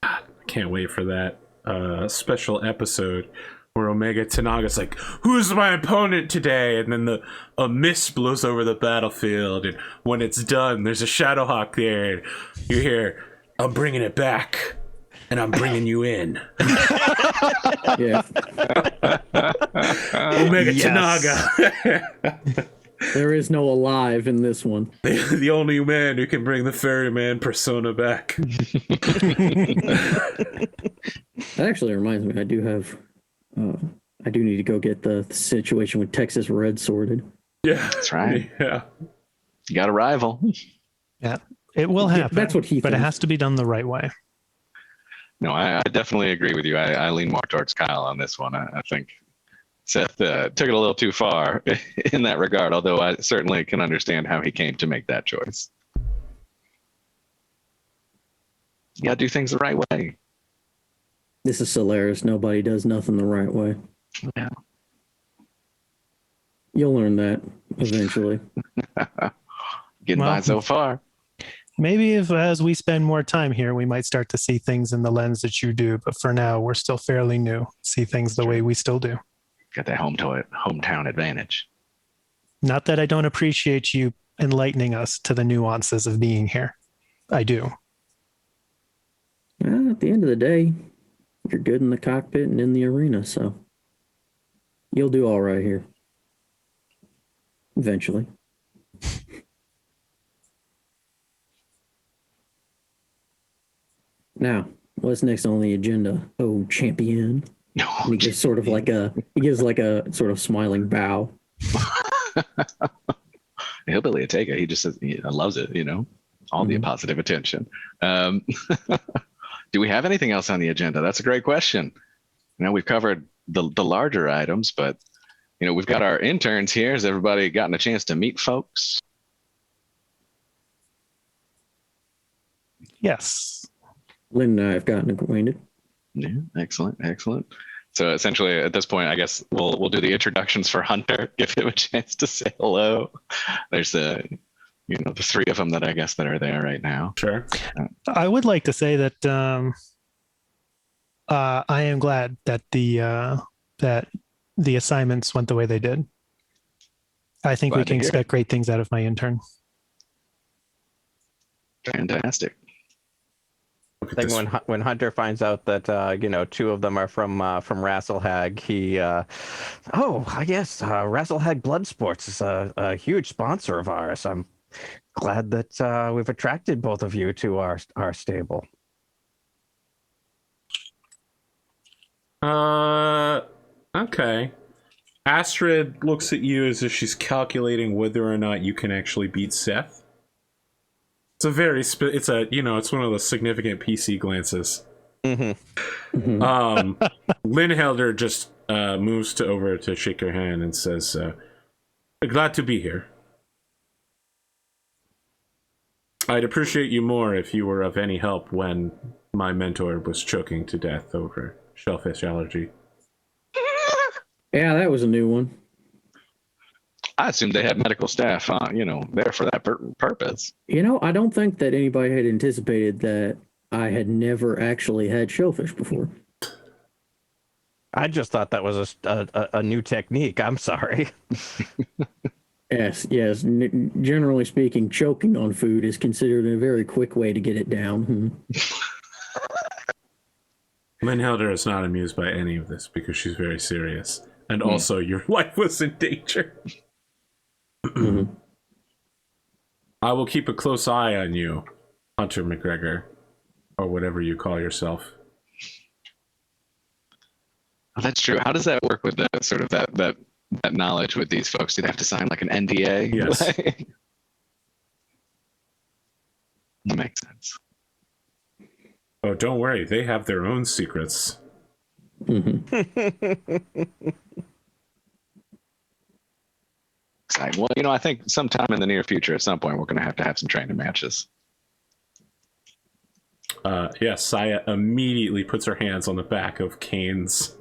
I can't wait for that special episode where Omega Tanaga's like, who's my opponent today? And then a mist blows over the battlefield. And when it's done, there's a Shadowhawk there. And you hear, I'm bringing it back. And I'm bringing you in. Yeah. Omega Tanaga. There is no alive in this one. The only man who can bring the ferryman persona back. That actually reminds me, I do need to go get the situation with Texas Red sorted. Yeah. That's right. Yeah. You got a rival. Yeah. It will happen. That's what he But thinks. it has to be done the right way. No, I definitely agree with you. I lean more towards Kyle on this one. I think Seth took it a little too far in that regard, although I certainly can understand how he came to make that choice. You got to do things the right way. This is Solaris. Nobody does nothing the right way. Yeah. You'll learn that eventually. Getting by so far. Maybe if as we spend more time here, we might start to see things in the lens that you do. But for now, we're still fairly new. See things the way we still do. Got that hometown advantage. Not that I don't appreciate you enlightening us to the nuances of being here. I do. Well, at the end of the day, you're good in the cockpit and in the arena, so You'll do all right here. Eventually. Now, what's next on the agenda? Oh, champion. No, And he gives sort of like a sort of smiling bow. Hillbilly will take it. He just says he loves it, all the positive attention. Do we have anything else on the agenda? That's a great question. We've covered the larger items, but we've got our interns here. Has everybody gotten a chance to meet folks? Yes. Lynn and I have gotten acquainted. Yeah, excellent. So essentially, at this point, I guess we'll do the introductions for Hunter. Give him a chance to say hello. There's the three of them that I guess that are there right now. Sure. I would like to say that I am glad that the assignments went the way they did. I think we can expect great things out of my intern. Fantastic. I think when Hunter finds out that two of them are from Rasselhag, he yes, Rasselhag Blood Sports is a huge sponsor of ours. I'm glad that we've attracted both of you to our stable. Okay. Astrid looks at you as if she's calculating whether or not you can actually beat Seth. It's a very it's one of those significant PC glances. Mm-hmm. Linhelder just moves over to shake her hand and says, glad to be here. I'd appreciate you more if you were of any help when my mentor was choking to death over shellfish allergy. Yeah, that was a new one. I assumed they had medical staff, there for that purpose. I don't think that anybody had anticipated that I had never actually had shellfish before. I just thought that was a new technique. I'm sorry. Yes. Generally speaking, choking on food is considered a very quick way to get it down. Linhelder is not amused by any of this because she's very serious. And also, your life was in danger. Mm-hmm. I will keep a close eye on you, Hunter McGregor, or whatever you call yourself. Oh, that's true. How does that work with that sort of that knowledge with these folks? Do they have to sign like an NDA? Yes. That makes sense. Oh, don't worry. They have their own secrets. Mm-hmm. Exciting. Well, I think sometime in the near future, at some point, we're going to have some training matches. Yes, Saya immediately puts her hands on the back of Kyle's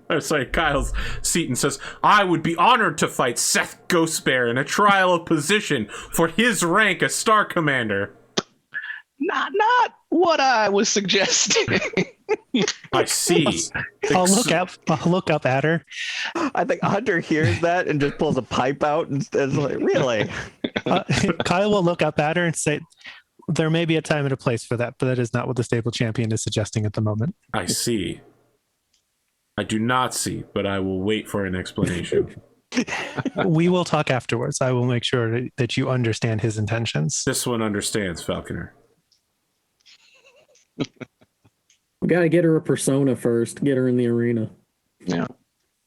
seat and says, I would be honored to fight Seth Ghostbear in a trial of position for his rank as Star Commander. Not what I was suggesting. I see. I'll look up at her. I think Hunter hears that and just pulls a pipe out and is like, really? Kyle will look up at her and say, there may be a time and a place for that, but that is not what the stable champion is suggesting at the moment. I see. I do not see, but I will wait for an explanation. We will talk afterwards. I will make sure that you understand his intentions. This one understands, Falconer. We got to get her a persona first. Get her in the arena. Yeah.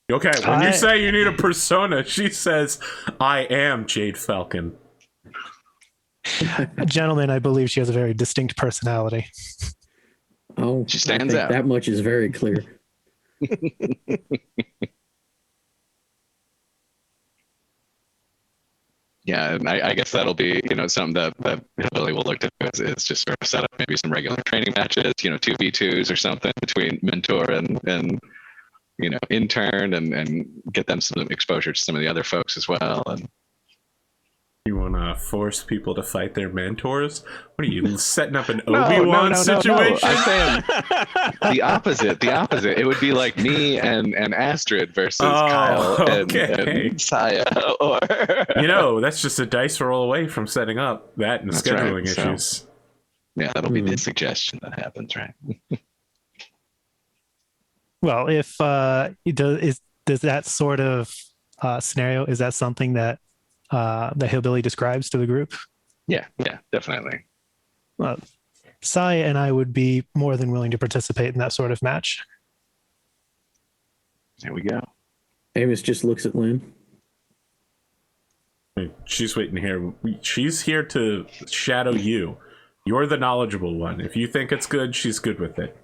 Okay, when you say you need a persona, she says, I am Jade Falcon. Gentlemen, I believe she has a very distinct personality. Oh, she stands out. That much is very clear. Yeah, and I guess that'll be, something that Hillbilly will look to do is just sort of set up maybe some regular training matches, 2v2s or something between mentor and intern and get them some exposure to some of the other folks as well. And you want to force people to fight their mentors? What are you, setting up an Obi-Wan situation? No. I'm saying the opposite. It would be like me and Astrid versus Kyle and Saya. Or that's just a dice roll away from setting up that and scheduling issues. So, yeah, that'll be the suggestion that happens, right? Well, if does that sort of scenario, is that something that the Hillbilly describes to the group? Yeah, definitely. Saya and I would be more than willing to participate in that sort of match. There we go. Amos just looks at Lynn. She's waiting here. She's here to shadow you. You're the knowledgeable one. If you think it's good, she's good with it.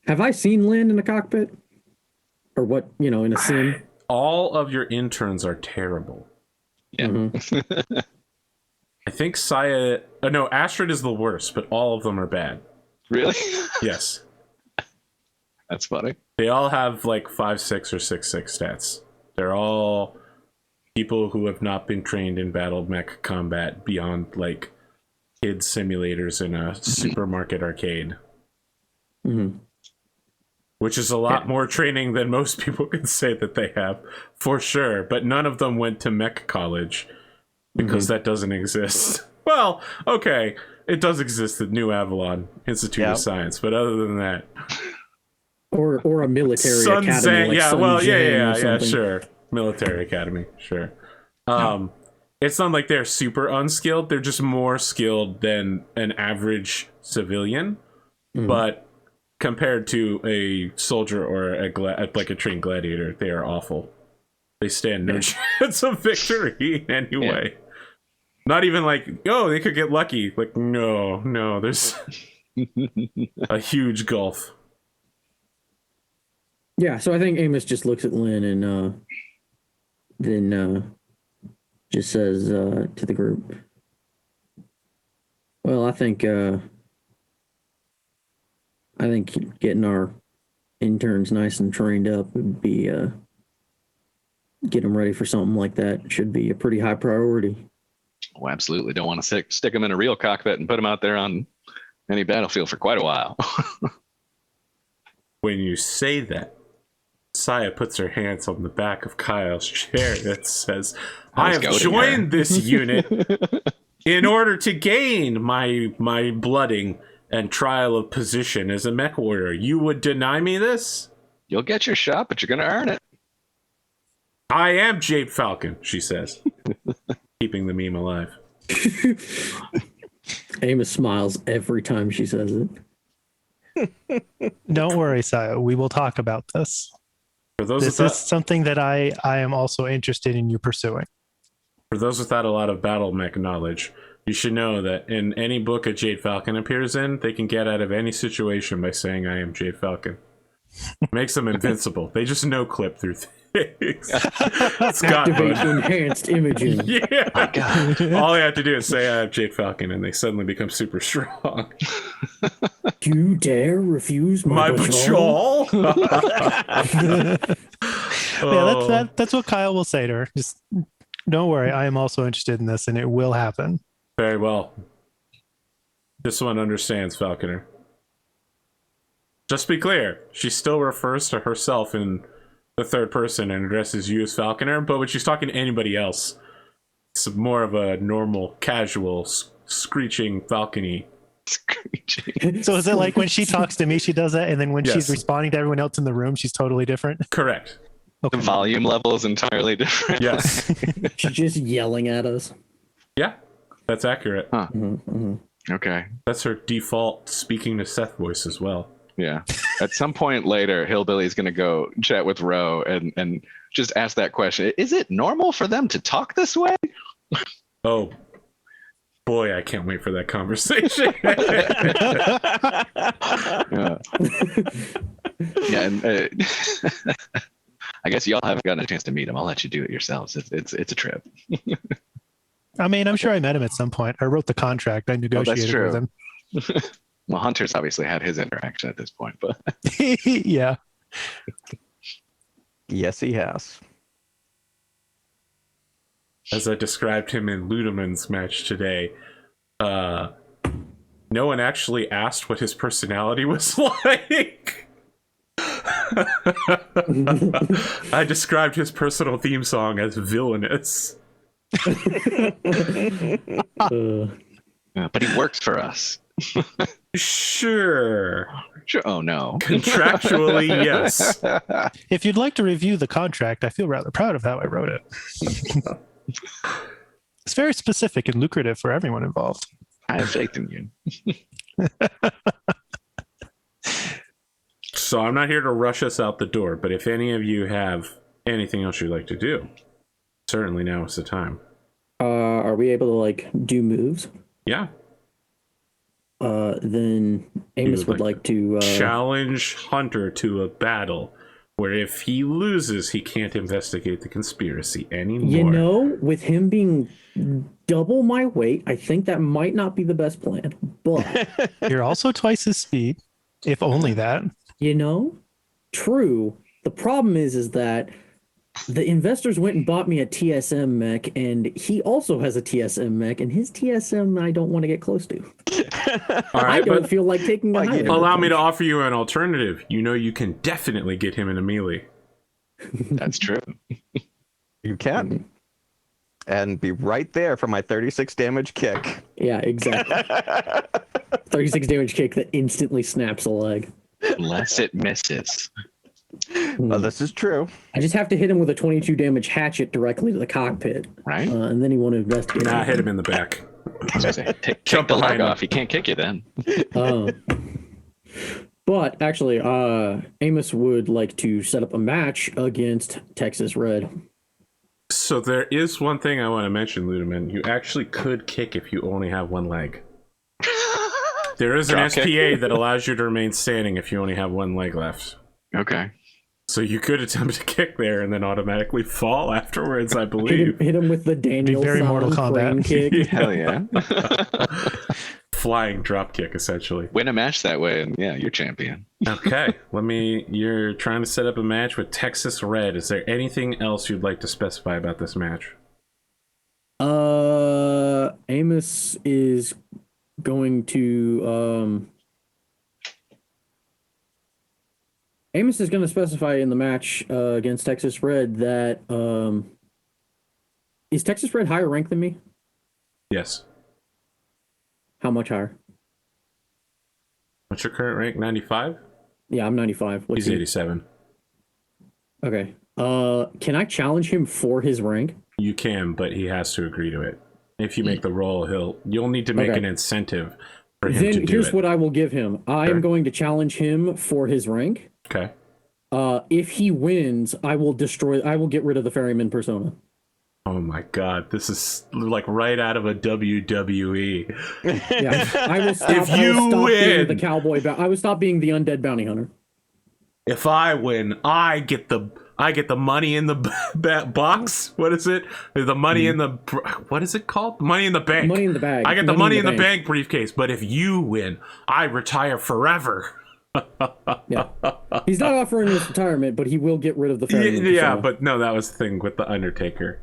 Have I seen Lynn in the cockpit? Or what, in a sim? All of your interns are terrible. Yeah. Mm-hmm. I think Saya... no, Astrid is the worst, but all of them are bad. Really? Yes. That's funny. They all have like 5-6 or 6-6 stats. They're all people who have not been trained in battle mech combat beyond like kid simulators in a supermarket arcade. Mm-hmm. Which is a lot more training than most people can say that they have, for sure. But none of them went to mech college because that doesn't exist. Well, okay, it does exist at New Avalon Institute of Science, but other than that, or a military academy, like sure, military academy, sure. It's not like they're super unskilled; they're just more skilled than an average civilian, but compared to a soldier or like a trained gladiator, they are awful. They stand no chance of victory anyway. Yeah. Not even like, oh, they could get lucky. Like, no, there's a huge gulf. Yeah, so I think Amos just looks at Lynn and then just says to the group, well, I think getting our interns nice and trained up would be get them ready for something like that should be a pretty high priority. Oh, absolutely. Don't want to stick them in a real cockpit and put them out there on any battlefield for quite a while. When you say that, Saya puts her hands on the back of Kyle's chair that says, I have joined this unit in order to gain my blooding and trial of position as a mech warrior. You would deny me this? You'll get your shot, but you're going to earn it. I am Jade Falcon, she says, keeping the meme alive. Amos smiles every time she says it. Don't worry, Saya. We will talk about this. This is something that I am also interested in you pursuing. For those without a lot of battle mech knowledge, you should know that in any book a Jade Falcon appears in, they can get out of any situation by saying, I am Jade Falcon. Makes them invincible. They just no-clip through things. Activate enhanced imaging. Yeah. Oh, God. All they have to do is say, I am Jade Falcon, and they suddenly become super strong. You dare refuse my patrol? Yeah, that's what Kyle will say to her. Just don't worry, I am also interested in this, and it will happen. Very well. This one understands, Falconer. Just be clear, she still refers to herself in the third person and addresses you as Falconer, but when she's talking to anybody else, it's more of a normal, casual, screeching falcony. Screeching. So is it like when she talks to me, she does that, and then when she's responding to everyone else in the room, she's totally different? Correct. Okay. The volume level is entirely different. Yes. She's just yelling at us. Yeah, that's accurate. Huh. Mm-hmm. Okay. That's her default speaking to Seth voice as well. Yeah. At some point later, Hillbilly's going to go chat with Ro and just ask that question. Is it normal for them to talk this way? Oh, boy, I can't wait for that conversation. Yeah. And I guess y'all haven't gotten a chance to meet him. I'll let you do it yourselves. It's a trip. I mean, I'm sure I met him at some point. I wrote the contract. I negotiated with him. Well, Hunter's obviously had his interaction at this point, but yeah. Yes, he has. As I described him in Ludeman's match today, no one actually asked what his personality was like. I described his personal theme song as villainous. But he works for us. Sure. Oh no. Contractually, yes. If you'd like to review the contract, I feel rather proud of how I wrote it. It's very specific and lucrative for everyone involved. I have faith in you. So I'm not here to rush us out the door, but if any of you have anything else you'd like to do, certainly now is the time. Are we able to like do moves? Yeah. Then Amos would like to challenge Hunter to a battle where if he loses, he can't investigate the conspiracy anymore. You know, with him being double my weight, I think that might not be the best plan. But You're also twice his speed, if only that. you know, true. The problem is that the investors went and bought me a TSM mech, and he also has a TSM mech, and his TSM I don't want to get close to. All right, I don't feel like taking a high allow me to offer you an alternative. You know you can definitely get him in a melee. That's true. You can. And be right there for my 36 damage kick. Yeah, exactly. 36 damage kick that instantly snaps a leg. Unless it misses. Well, this is true. I just have to hit him with a 22 damage hatchet directly to the cockpit. Right? And then he won't investigate. Nah, hit him in the back. Take Jump the leg behind him. off. He can't kick you then. But actually, Amos would like to set up a match against Texas Red. So there is one thing I want to mention, Ludeman. You actually could kick if you only have one leg. There is an Drop SPA kick. that allows you to remain standing if you only have one leg left. Okay. So you could attempt to kick there and then automatically fall afterwards, I believe. Hit him with the Daniel very Mortal Kombat. kick. Hell yeah. Flying drop kick, essentially. Win a match that way, and yeah, you're champion. Okay, you're trying to set up a match with Texas Red. Is there anything else you'd like to specify about this match? Amos is going to Amos is going to specify in the match against Texas Red that is Texas Red higher ranked than me? Yes. How much higher? What's your current rank? 95? Yeah, I'm 95. What's He's he? 87. Okay. Can I challenge him for his rank? You can, but he has to agree to it. If you make the roll, you'll need to make an incentive for him to do it. Then here's what I will give him. I Sure. am going to challenge him for his rank. Okay. If he wins, I will get rid of the ferryman persona. Oh my god, this is like right out of a WWE. Yeah, I will stop, If I will you stop being win- the cowboy. I will stop being the undead bounty hunter. If I win, I get the money in the box. What is it? The money in the what is it called? Money in the bank. Money in the bag. I get the money in the bank briefcase. But if you win, I retire forever. Yeah, he's not offering this retirement, but he will get rid of the ferryman Yeah, persona. but no, that was the thing with the Undertaker.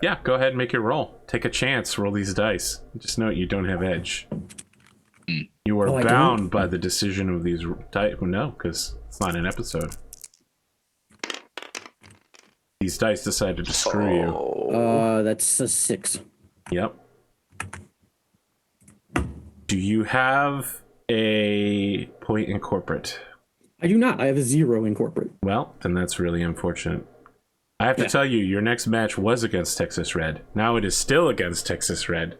Yeah, go ahead and make your roll. Take a chance. Roll these dice. Just note you don't have edge. You are Oh, I bound don't? by the decision of these dice. Well, no, because it's not an episode. These dice decided to screw you. That's a 6. Yep. Do you have a point in corporate? I do not. I have a 0 in corporate. Well, then that's really unfortunate. I have to tell you, your next match was against Texas Red. Now it is still against Texas Red.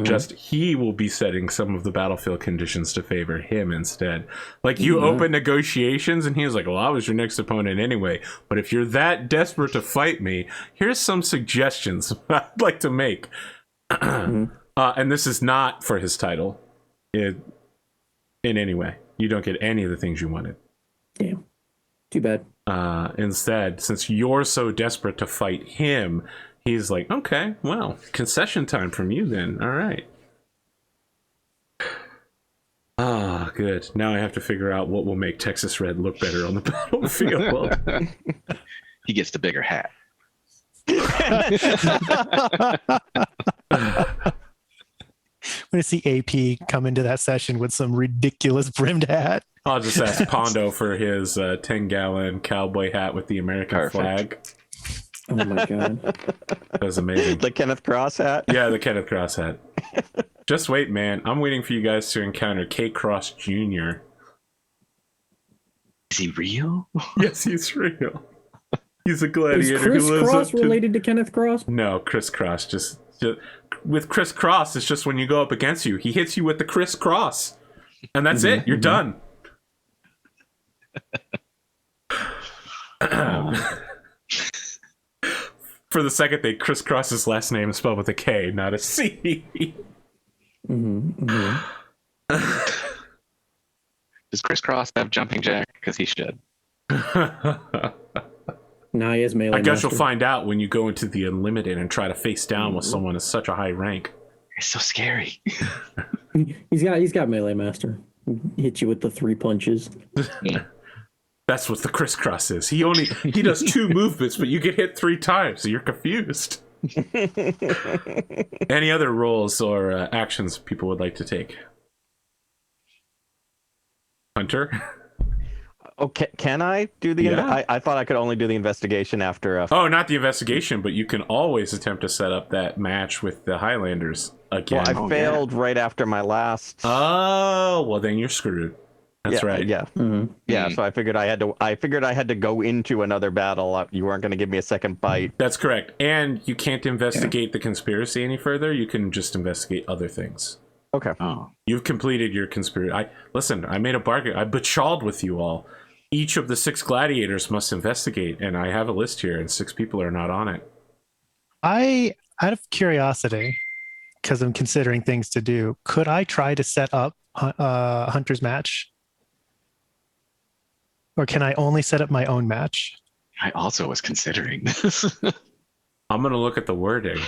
Just he will be setting some of the battlefield conditions to favor him instead. Like you open negotiations and he was like, well, I was your next opponent anyway. But if you're that desperate to fight me, here's some suggestions I'd like to make. And this is not for his title in any way. You don't get any of the things you wanted. Damn. Too bad. Instead, since you're so desperate to fight him, he's like, okay, well, concession time from you then. All right. Ah, good. Now I have to figure out what will make Texas Red look better on the battlefield. He gets the bigger hat. I'm going to see AP come into that session with some ridiculous brimmed hat. I'll just ask Pondo for his 10-gallon cowboy hat with the American flag. Oh my god. That was amazing. The Kenneth Cross hat. Yeah, the Kenneth Cross hat. Just wait, man. I'm waiting for you guys to encounter K Cross Jr. Is he real? Yes, he's real. He's a Is gladiator Chris who lives Cross up to... related to Kenneth Cross? No, Chris Cross. Just with Chris Cross, it's just when you go up against you, he hits you with the Chris Cross, and that's it. You're done. For the second thing, Chris Cross's last name is spelled with a K, not a C. Does Chris Cross have jumping jack? Because he should. Nah, he is melee. I guess master. you'll find out when you go into the Unlimited and try to face down with someone at such a high rank. It's so scary. He's got melee master. Hit you with the 3 punches. That's what the crisscross is. He does 2 movements, but you get hit 3 times, so you're confused. Any other roles or actions people would like to take? Hunter? Okay, can I do the? Yeah. I thought I could only do the investigation after. Oh, not the investigation, but you can always attempt to set up that match with the Highlanders again. Well, I failed right after my last. Oh, well then you're screwed. That's right. Yeah. Yeah. So I figured I had to go into another battle. You weren't going to give me a second bite. That's correct. And you can't investigate the conspiracy any further. You can just investigate other things. Okay. Oh. You've completed your conspiracy. I made a bargain. I bechawled with you all. Each of the 6 gladiators must investigate, and I have a list here, and 6 people are not on it. Out of curiosity, because I'm considering things to do, could I try to set up a Hunter's match? Or can I only set up my own match? I also was considering this. I'm going to look at the wording.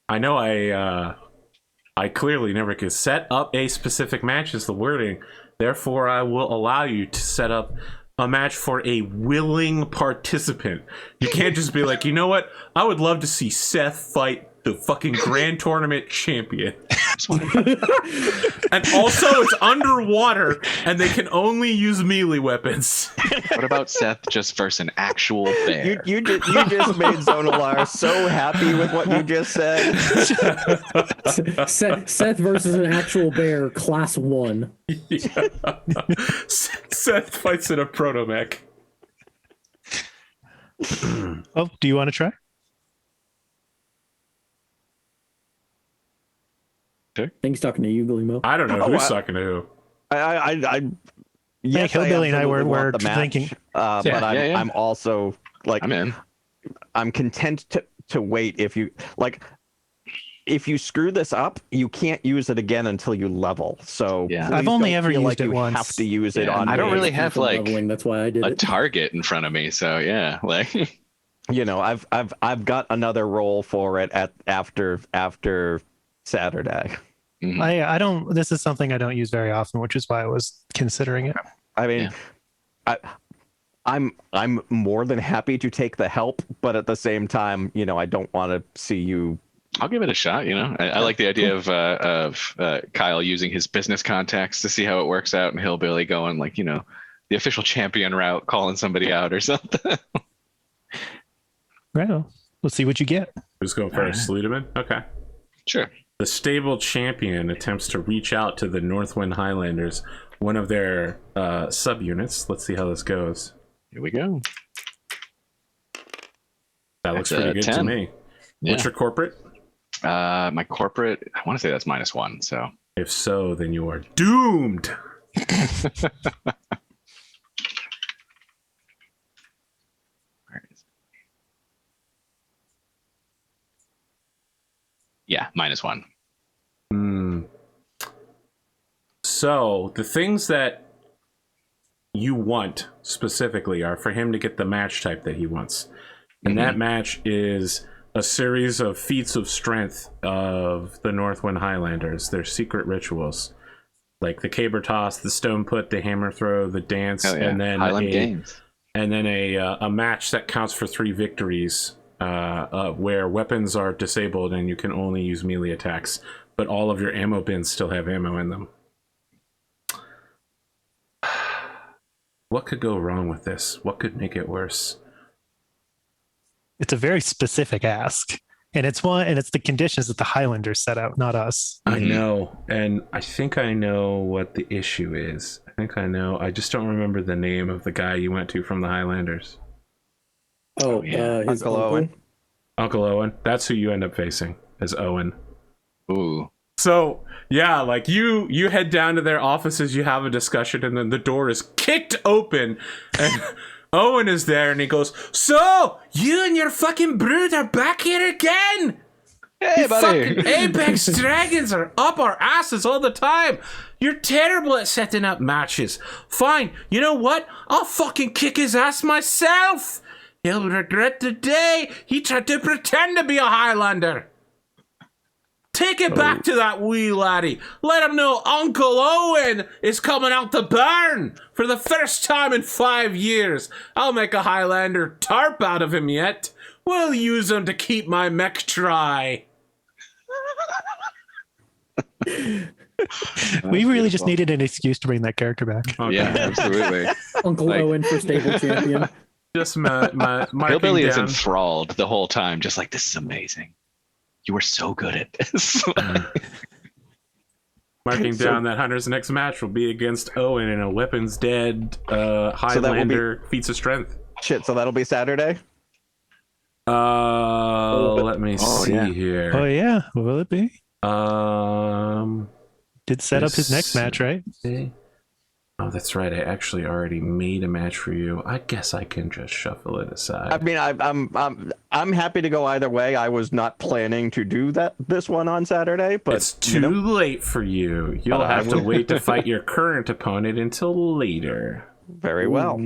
I know I clearly never could set up a specific match is the wording. Therefore, I will allow you to set up a match for a willing participant. You can't just be like, you know what? I would love to see Seth fight the fucking grand tournament champion. And also it's underwater and they can only use melee weapons. What about Seth just versus an actual bear? You just made Zonalar so happy with what you just said. Seth versus an actual bear, class 1. Yeah. Seth fights in a proto mech. Oh, do you want to try? I think he's talking to you, Gleemo. I don't know who's talking to who. Yes, Hillbilly and I absolutely were want the match, thinking. but I'm also like I'm in. I'm content to wait. If you screw this up, you can't use it again until you level. So Yeah. please I've only don't ever feel used like it you once. have to use it Yeah, on. I don't me. really have like leveling, that's why I did a it. target in front of me. So yeah, like You know, I've got another role for it after Saturday. I don't. This is something I don't use very often, which is why I was considering it. I mean, I'm more than happy to take the help, but at the same time, you know, I don't want to see you. I'll give it a shot. You know, I like the idea of Kyle using his business contacts to see how it works out, and Hillbilly going like, you know, the official champion route, calling somebody out or something. Right. Well, let's see what you get. Who's going first? Sludeman? Okay. Sure. The stable champion attempts to reach out to the Northwind Highlanders, one of their subunits. Let's see how this goes. Here we go. That looks That's pretty good 10. to me. Yeah. What's your corporate? My corporate, I want to say that's -1. So If so, then you are doomed. yeah, -1. So the things that you want specifically are for him to get the match type that he wants. And that match is a series of feats of strength of the Northwind Highlanders, their secret rituals. Like the caber toss, the stone put, the hammer throw, the dance, and then Highland Games. And then a match that counts for 3 victories, where weapons are disabled and you can only use melee attacks, but all of your ammo bins still have ammo in them. What could go wrong with this? What could make it worse? It's a very specific ask. And it's the conditions that the Highlanders set out, not us. I know, and I think I know what the issue is. I think I know. I just don't remember the name of the guy you went to from the Highlanders. Oh, yeah. His Uncle Owen. Uncle Owen. That's who you end up facing, as Owen. Ooh. So yeah, like you head down to their offices, you have a discussion, and then the door is kicked open, and Owen is there, and he goes, "So you and your fucking brood are back here again? Hey, You buddy. fucking Apex Dragons are up our asses all the time. You're terrible at setting up matches. Fine, you know what? I'll fucking kick his ass myself. He'll regret the day he tried to pretend to be a Highlander. Take it back to that wee laddie. Let him know Uncle Owen is coming out the barn for the first time in 5 years. I'll make a Highlander tarp out of him yet. We'll use him to keep my mech dry." We really just needed an excuse to bring that character back. Okay. Yeah, absolutely. Uncle Like- Owen for stable champion. Just my Hillbilly is down. enthralled the whole time, just like, this is amazing. You were so good at this. Marking down that Hunter's next match will be against Owen in a weapons dead Highlander feats of strength. Shit, so that'll be Saturday? Let me see yeah. here. Oh yeah, what will it be? Did set up his next match, right? Oh, that's right. I actually already made a match for you. I guess I can just shuffle it aside. I mean, I'm happy to go either way. I was not planning to do this one on Saturday, but it's too late for you. You'll have to wait to fight your current opponent until later. Very well.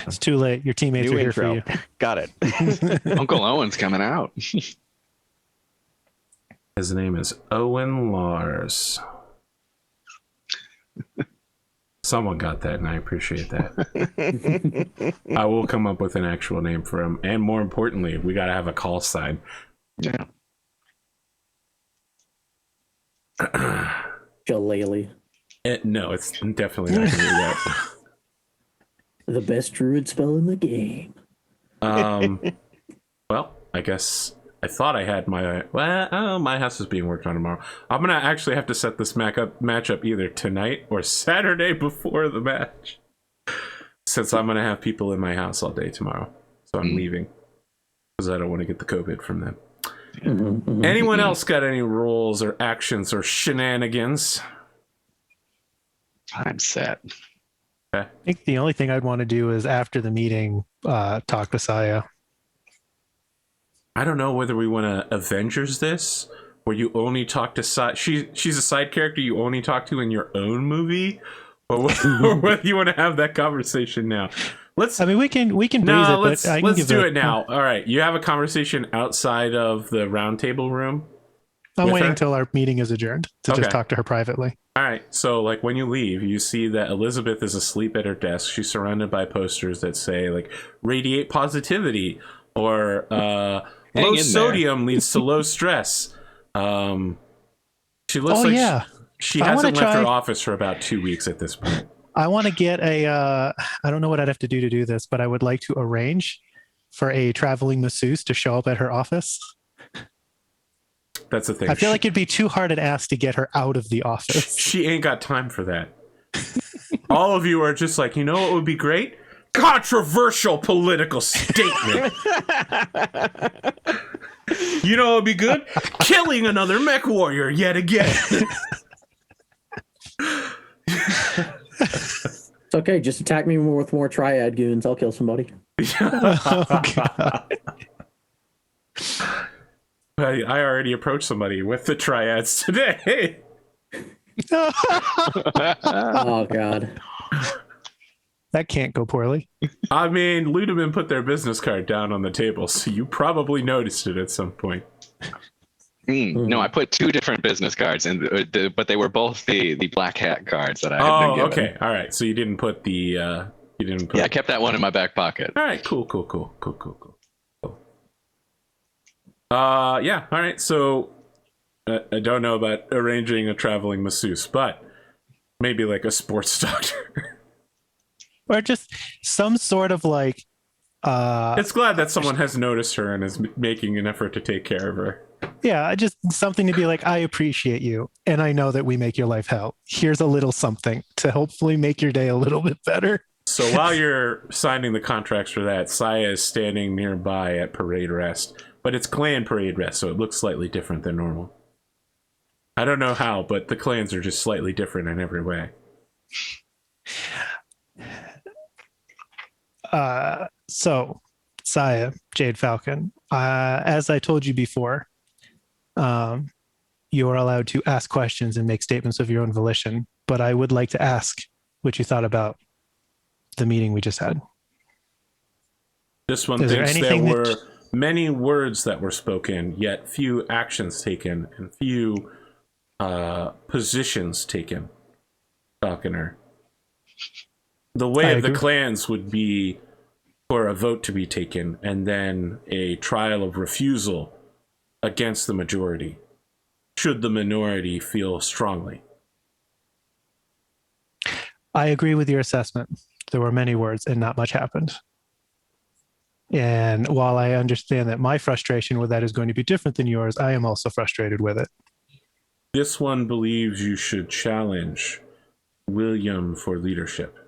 It's too late. Your teammates New are here intro. for you. Got it. Uncle Owen's coming out. His name is Owen Lars. Someone got that, and I appreciate that. I will come up with an actual name for him, and more importantly, we got to have a call sign. Yeah. Shillelagh. No, it's definitely not going to be that. The best druid spell in the game. Well, I guess I thought I had my my house is being worked on tomorrow. I'm gonna actually have to set this matchup either tonight or Saturday before the match, since I'm gonna have people in my house all day tomorrow. So I'm leaving because I don't want to get the COVID from them. Anyone else got any rules or actions or shenanigans? I'm set. I think the only thing I'd want to do is after the meeting, talk to Saya. I don't know whether we want to Avengers this, where you only talk to she's a side character you only talk to in your own movie, or whether you want to have that conversation now. We can breeze it. Let's but I can do it now. All right, you have a conversation outside of the round table room. I'm with waiting her? until our meeting is adjourned to Okay. just talk to her privately. All right, so like when you leave, you see that Elizabeth is asleep at her desk. She's surrounded by posters that say like "radiate positivity" or Hang "low in there." sodium leads to low stress." She looks Oh like yeah, she I wanna hasn't left her try- office for about 2 weeks at this point. I want to get a. I don't know what I'd have to do this, but I would like to arrange for a traveling masseuse to show up at her office. That's the thing. I feel like it'd be too hard an ask to get her out of the office. She ain't got time for that. All of you are just like, you know what would be great? Controversial political statement. You know what would be good? Killing another mech warrior yet again. It's okay. Just attack me with more triad goons. I'll kill somebody. Oh, God. I already approached somebody with the triads today. Oh God. That can't go poorly. I mean, Ludeman put their business card down on the table, so you probably noticed it at some point. No, I put two different business cards, but they were both the black hat cards that I had been given. Okay, all right. So you didn't put the Yeah, I kept that one in my back pocket. All right, cool. Yeah, all right. So I don't know about arranging a traveling masseuse, but maybe like a sports doctor. Or just some sort of like It's glad that someone has noticed her and is making an effort to take care of her. Yeah, just something to be like, I appreciate you, and I know that we make your life hell. Here's a little something to hopefully make your day a little bit better. So while you're signing the contracts for that, Saya is standing nearby at parade rest, but it's clan parade rest, so it looks slightly different than normal. I don't know how, but the clans are just slightly different in every way. So, Saya, Jade Falcon, as I told you before, you are allowed to ask questions and make statements of your own volition, but I would like to ask what you thought about the meeting we just had. This one thinks there were many words that were spoken, yet few actions taken and few positions taken. Falconer. The way of the clans would be for a vote to be taken and then a trial of refusal against the majority, should the minority feel strongly. I agree with your assessment. There were many words and not much happened. And while I understand that my frustration with that is going to be different than yours, I am also frustrated with it. This one believes you should challenge William for leadership.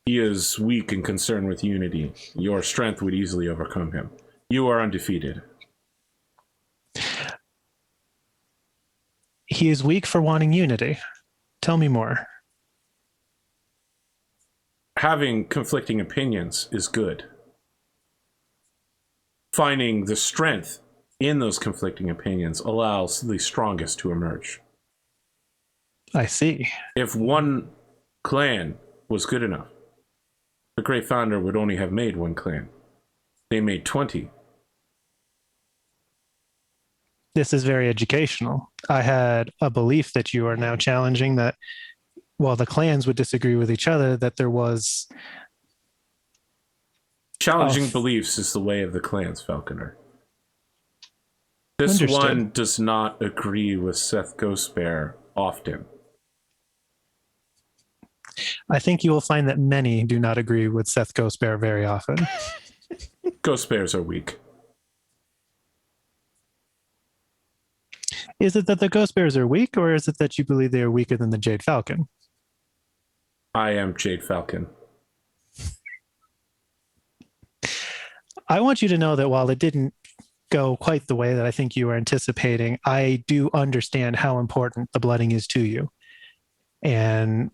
He is weak and concerned with unity. Your strength would easily overcome him. You are undefeated. He is weak for wanting unity. Tell me more. Having conflicting opinions is good. Finding the strength in those conflicting opinions allows the strongest to emerge. I see. If one clan was good enough, the Great Founder would only have made one clan. They made 20. This is very educational. I had a belief that you are now challenging that while the clans would disagree with each other, that there was... Challenging beliefs is the way of the clans, Falconer. This Understood. one does not agree with Seth Ghostbear often. I think you will find that many do not agree with Seth Ghostbear very often. Ghost Bears are weak. Is it that the Ghost Bears are weak, or is it that you believe they are weaker than the Jade Falcon? I am Jade Falcon. I want you to know that while it didn't go quite the way that I think you were anticipating, I do understand how important the blooding is to you. And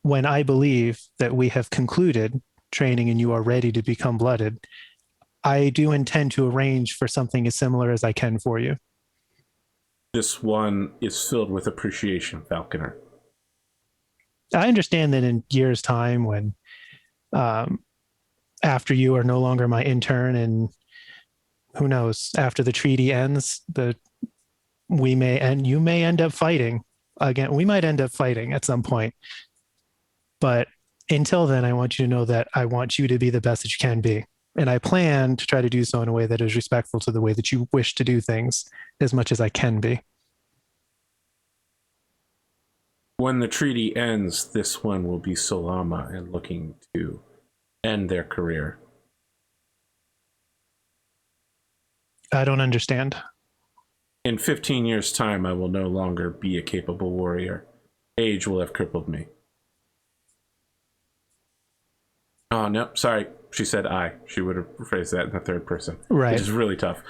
when I believe that we have concluded training and you are ready to become blooded, I do intend to arrange for something as similar as I can for you. This one is filled with appreciation, Falconer. I understand that in years' time, when after you are no longer my intern, and who knows, after the treaty ends, you may end up fighting again. We might end up fighting at some point. But until then, I want you to know that I want you to be the best that you can be. And I plan to try to do so in a way that is respectful to the way that you wish to do things as much as I can be. When the treaty ends, this one will be Solama and looking to end their career. I don't understand. In 15 years' time, I will no longer be a capable warrior. Age will have crippled me. Oh, no, sorry. She said I. She would have phrased that in the third person. Right. Which is really tough.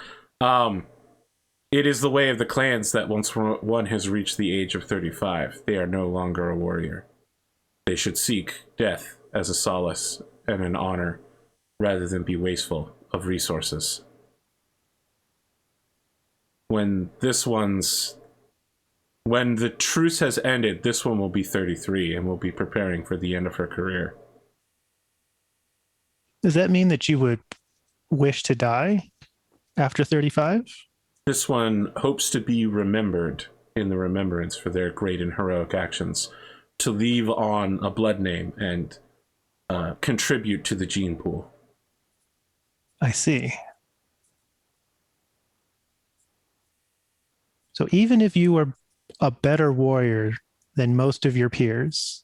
It is the way of the clans that once one has reached the age of 35, they are no longer a warrior. They should seek death as a solace and an honor, rather than be wasteful of resources. When the truce has ended, this one will be 33 and will be preparing for the end of her career. Does that mean that you would wish to die after 35? This one hopes to be remembered in the remembrance for their great and heroic actions, to leave on a blood name and contribute to the gene pool. I see. So even if you were a better warrior than most of your peers,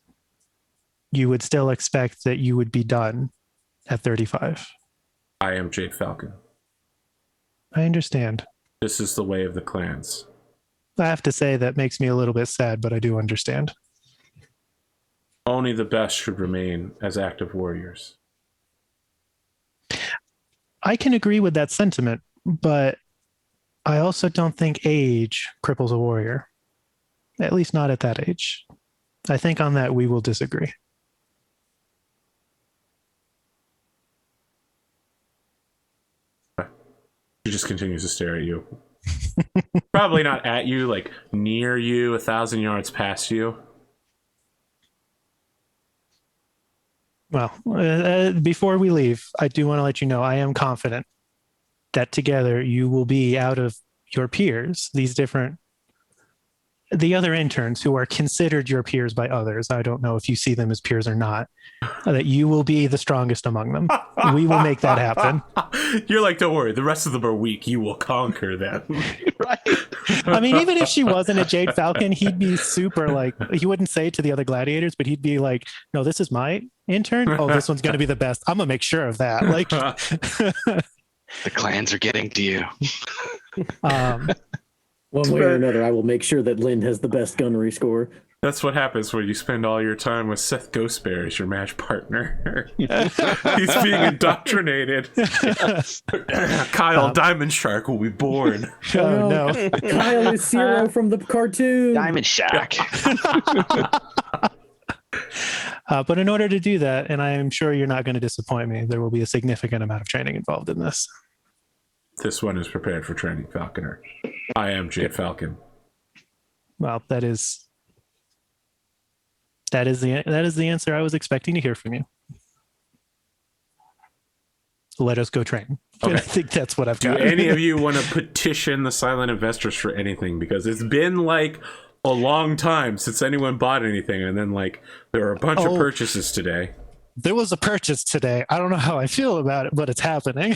you would still expect that you would be done at 35. I am Jade Falcon. I understand. This is the way of the clans. I have to say that makes me a little bit sad, but I do understand. Only the best should remain as active warriors. I can agree with that sentiment, but I also don't think age cripples a warrior. At least not at that age. I think on that we will disagree. He just continues to stare at you. Probably not at you, like near you, 1,000 yards past you. Well, before we leave, I do want to let you know I am confident that together you will be out of your peers, the other interns who are considered your peers by others. I don't know if you see them as peers or not, that you will be the strongest among them. We will make that happen. You're like, don't worry, the rest of them are weak. You will conquer them. Right. I mean, even if she wasn't a Jade Falcon, he'd be super like, he wouldn't say it to the other gladiators, but he'd be like, no, this is my intern. Oh, this one's going to be the best. I'm going to make sure of that. Like, The clans are getting to you. One way or another, I will make sure that Lynn has the best gunnery score. That's what happens when you spend all your time with Seth Ghostbear as your match partner. He's being indoctrinated. Kyle Diamond Shark will be born. oh no. Kyle is Zero from the cartoon. Diamond Shack. But in order to do that, and I am sure you're not going to disappoint me, there will be a significant amount of training involved in this. This one is prepared for training Falconer. I am Jade Falcon. Well, that is the answer I was expecting to hear from you. Let us go train. Okay. I think that's what I've Do got. any of you want to petition the silent investors for anything? Because it's been like a long time since anyone bought anything, and then like there are a bunch of purchases today. There was a purchase today. I don't know how I feel about it, but it's happening.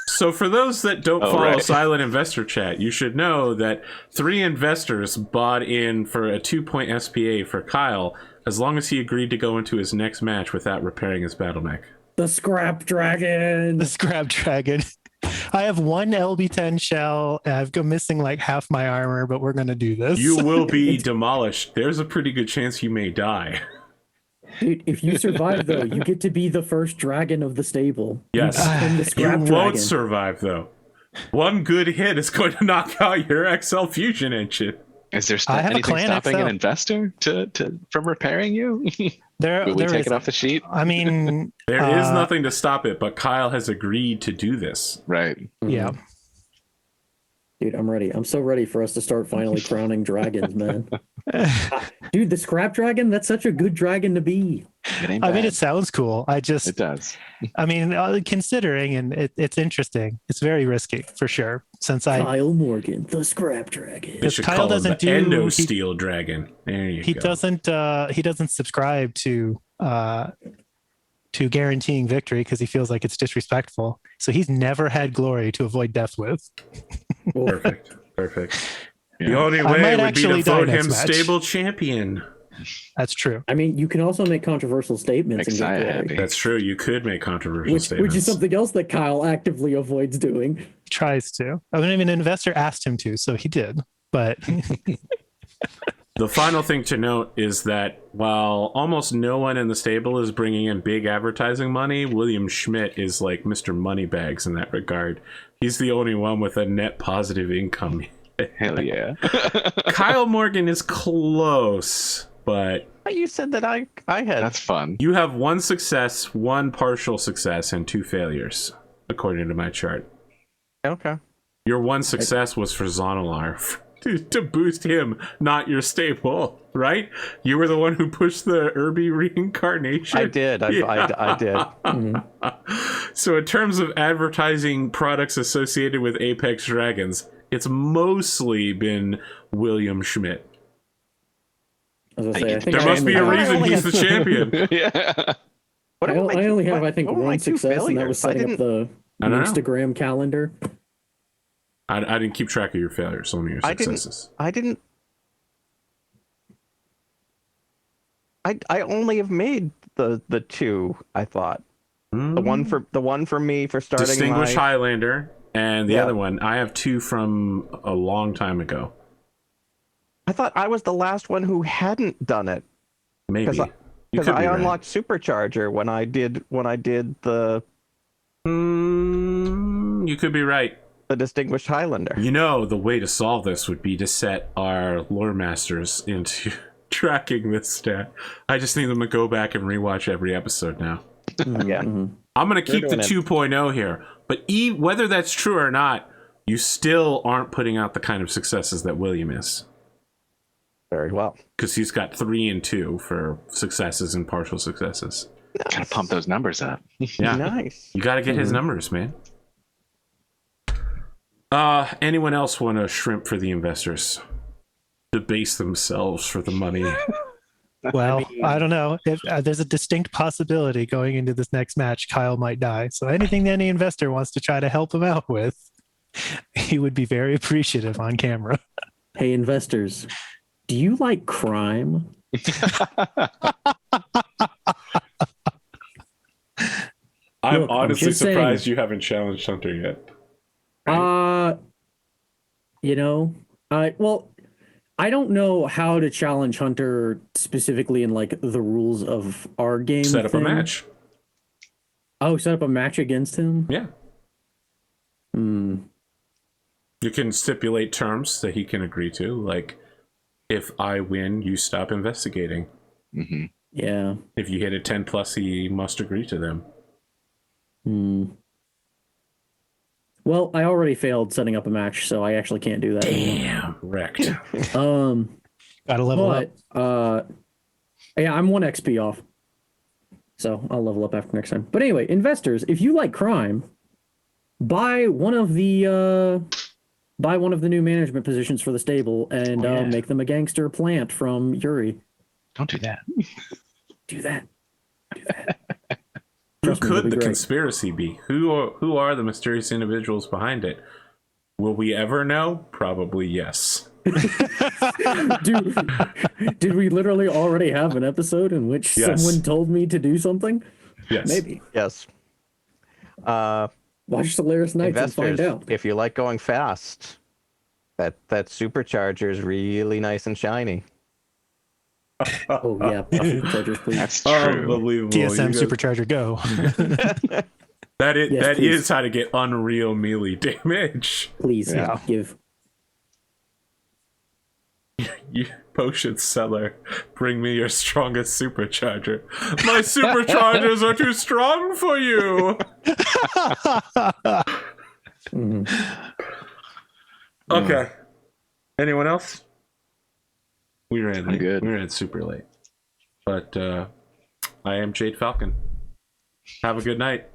So for those that don't follow Silent Investor Chat, you should know that 3 investors bought in for a 2-point SPA for Kyle as long as he agreed to go into his next match without repairing his battle mech. The Scrap Dragon. The Scrap Dragon. I have 1 LB10 shell. I've got missing like half my armor, but we're going to do this. You will be demolished. There's a pretty good chance you may die. Dude, if you survive, though, you get to be the first dragon of the stable. Yes. And the You Scrap won't Dragon. survive, though. One good hit is going to knock out your XL fusion engine. Is there I have a anything clan stopping XL. an investor from repairing you? There Will we take is. it off the sheet? I mean, There is nothing to stop it, but Kyle has agreed to do this. Right. yeah. Dude, I'm ready. I'm so ready for us to start finally crowning dragons, man. Dude, the Scrap Dragon, that's such a good dragon to be. It ain't I mean, bad. it sounds cool. It does. I mean, considering, and it's interesting. It's very risky for sure. Since Kyle Morgan, the Scrap Dragon. They should Kyle call him doesn't the do- Endo he- Steel Dragon. There you he go. doesn't subscribe to guaranteeing victory because he feels like it's disrespectful. So he's never had glory to avoid death with. Perfect. The Yeah. only I way might would be actually to die vote next him match. stable champion. That's true. I mean, you can also make controversial statements Makes and get Saya glory, happy. That's true. You could make controversial which statements. is something else that Kyle actively avoids doing. He tries to. I mean, an investor asked him to, so he did. But The final thing to note is that while almost no one in the stable is bringing in big advertising money, William Schmidt is like Mr. Moneybags in that regard. He's the only one with a net positive income. Hell yeah. Kyle Morgan is close, but You said that I had. That's fun. you have 1 success, 1 partial success, and 2 failures, according to my chart. Okay. Your 1 success was for Zonalar to boost him, not your stable, right? You were the one who pushed the Irby reincarnation. I did. I did. So in terms of advertising products associated with Apex Dragons, it's mostly been William Schmidt. As I say, I think There I must be a only- reason he's the champion. Yeah. What I about my- only have, what- I think, what were my 1 two success, and that was failures? setting up the I don't know. Instagram calendar. I didn't keep track of your failures, only your I didn't- successes. I didn't. I only have made the 2. I thought the one for me for starting Distinguished my Highlander And the other one, I have 2 from a long time ago. I thought I was the last one who hadn't done it. Maybe. Because I unlocked Supercharger when I did the. You could be right. The Distinguished Highlander. You know, the way to solve this would be to set our lore masters into tracking this stat. I just need them to go back and rewatch every episode now. Yeah. I'm going to keep the 2.0 here, but whether that's true or not, you still aren't putting out the kind of successes that William is. Very well. Because he's got 3 and 2 for successes and partial successes. Nice. Gotta pump those numbers up. Yeah. Nice. You got to get his numbers, man. Anyone else want to shrimp for the investors? Debase themselves for the money. Well, I don't know. If there's a distinct possibility going into this next match, Kyle might die. So anything that any investor wants to try to help him out with, he would be very appreciative on camera. Hey, investors, do you like crime? I'm honestly surprised saying. you haven't challenged Hunter yet. You know, I don't know how to challenge Hunter specifically in like the rules of our game. Set up a match. Oh, set up a match against him? Yeah. You can stipulate terms that he can agree to, like if I win, you stop investigating. Mm-hmm. Yeah. If you hit a 10 plus, he must agree to them. Well, I already failed setting up a match, so I actually can't do that. Damn, wrecked. Gotta level up. Yeah, I'm 1 XP off. So I'll level up after next time. But anyway, investors, if you like crime, buy one of the new management positions for the stable and make them a gangster plant from Yuri. Don't do that. Do that. Who could the conspiracy be? Who are the mysterious individuals behind it? Will we ever know? Probably yes. Did we literally already have an episode in which someone told me to do something? Yes. Maybe. Yes. Watch Solaris Nights and find out. If you like going fast, that supercharger is really nice and shiny. Oh yeah, superchargers, please. That's true. Unbelievable. TSM Supercharger Go. That Yes, is how to get unreal melee damage. Please give. You potion seller, bring me your strongest supercharger. My superchargers are too strong for you. Okay. Anyone else? We ran late. Good. We ran super late. But I am Jade Falcon. Have a good night.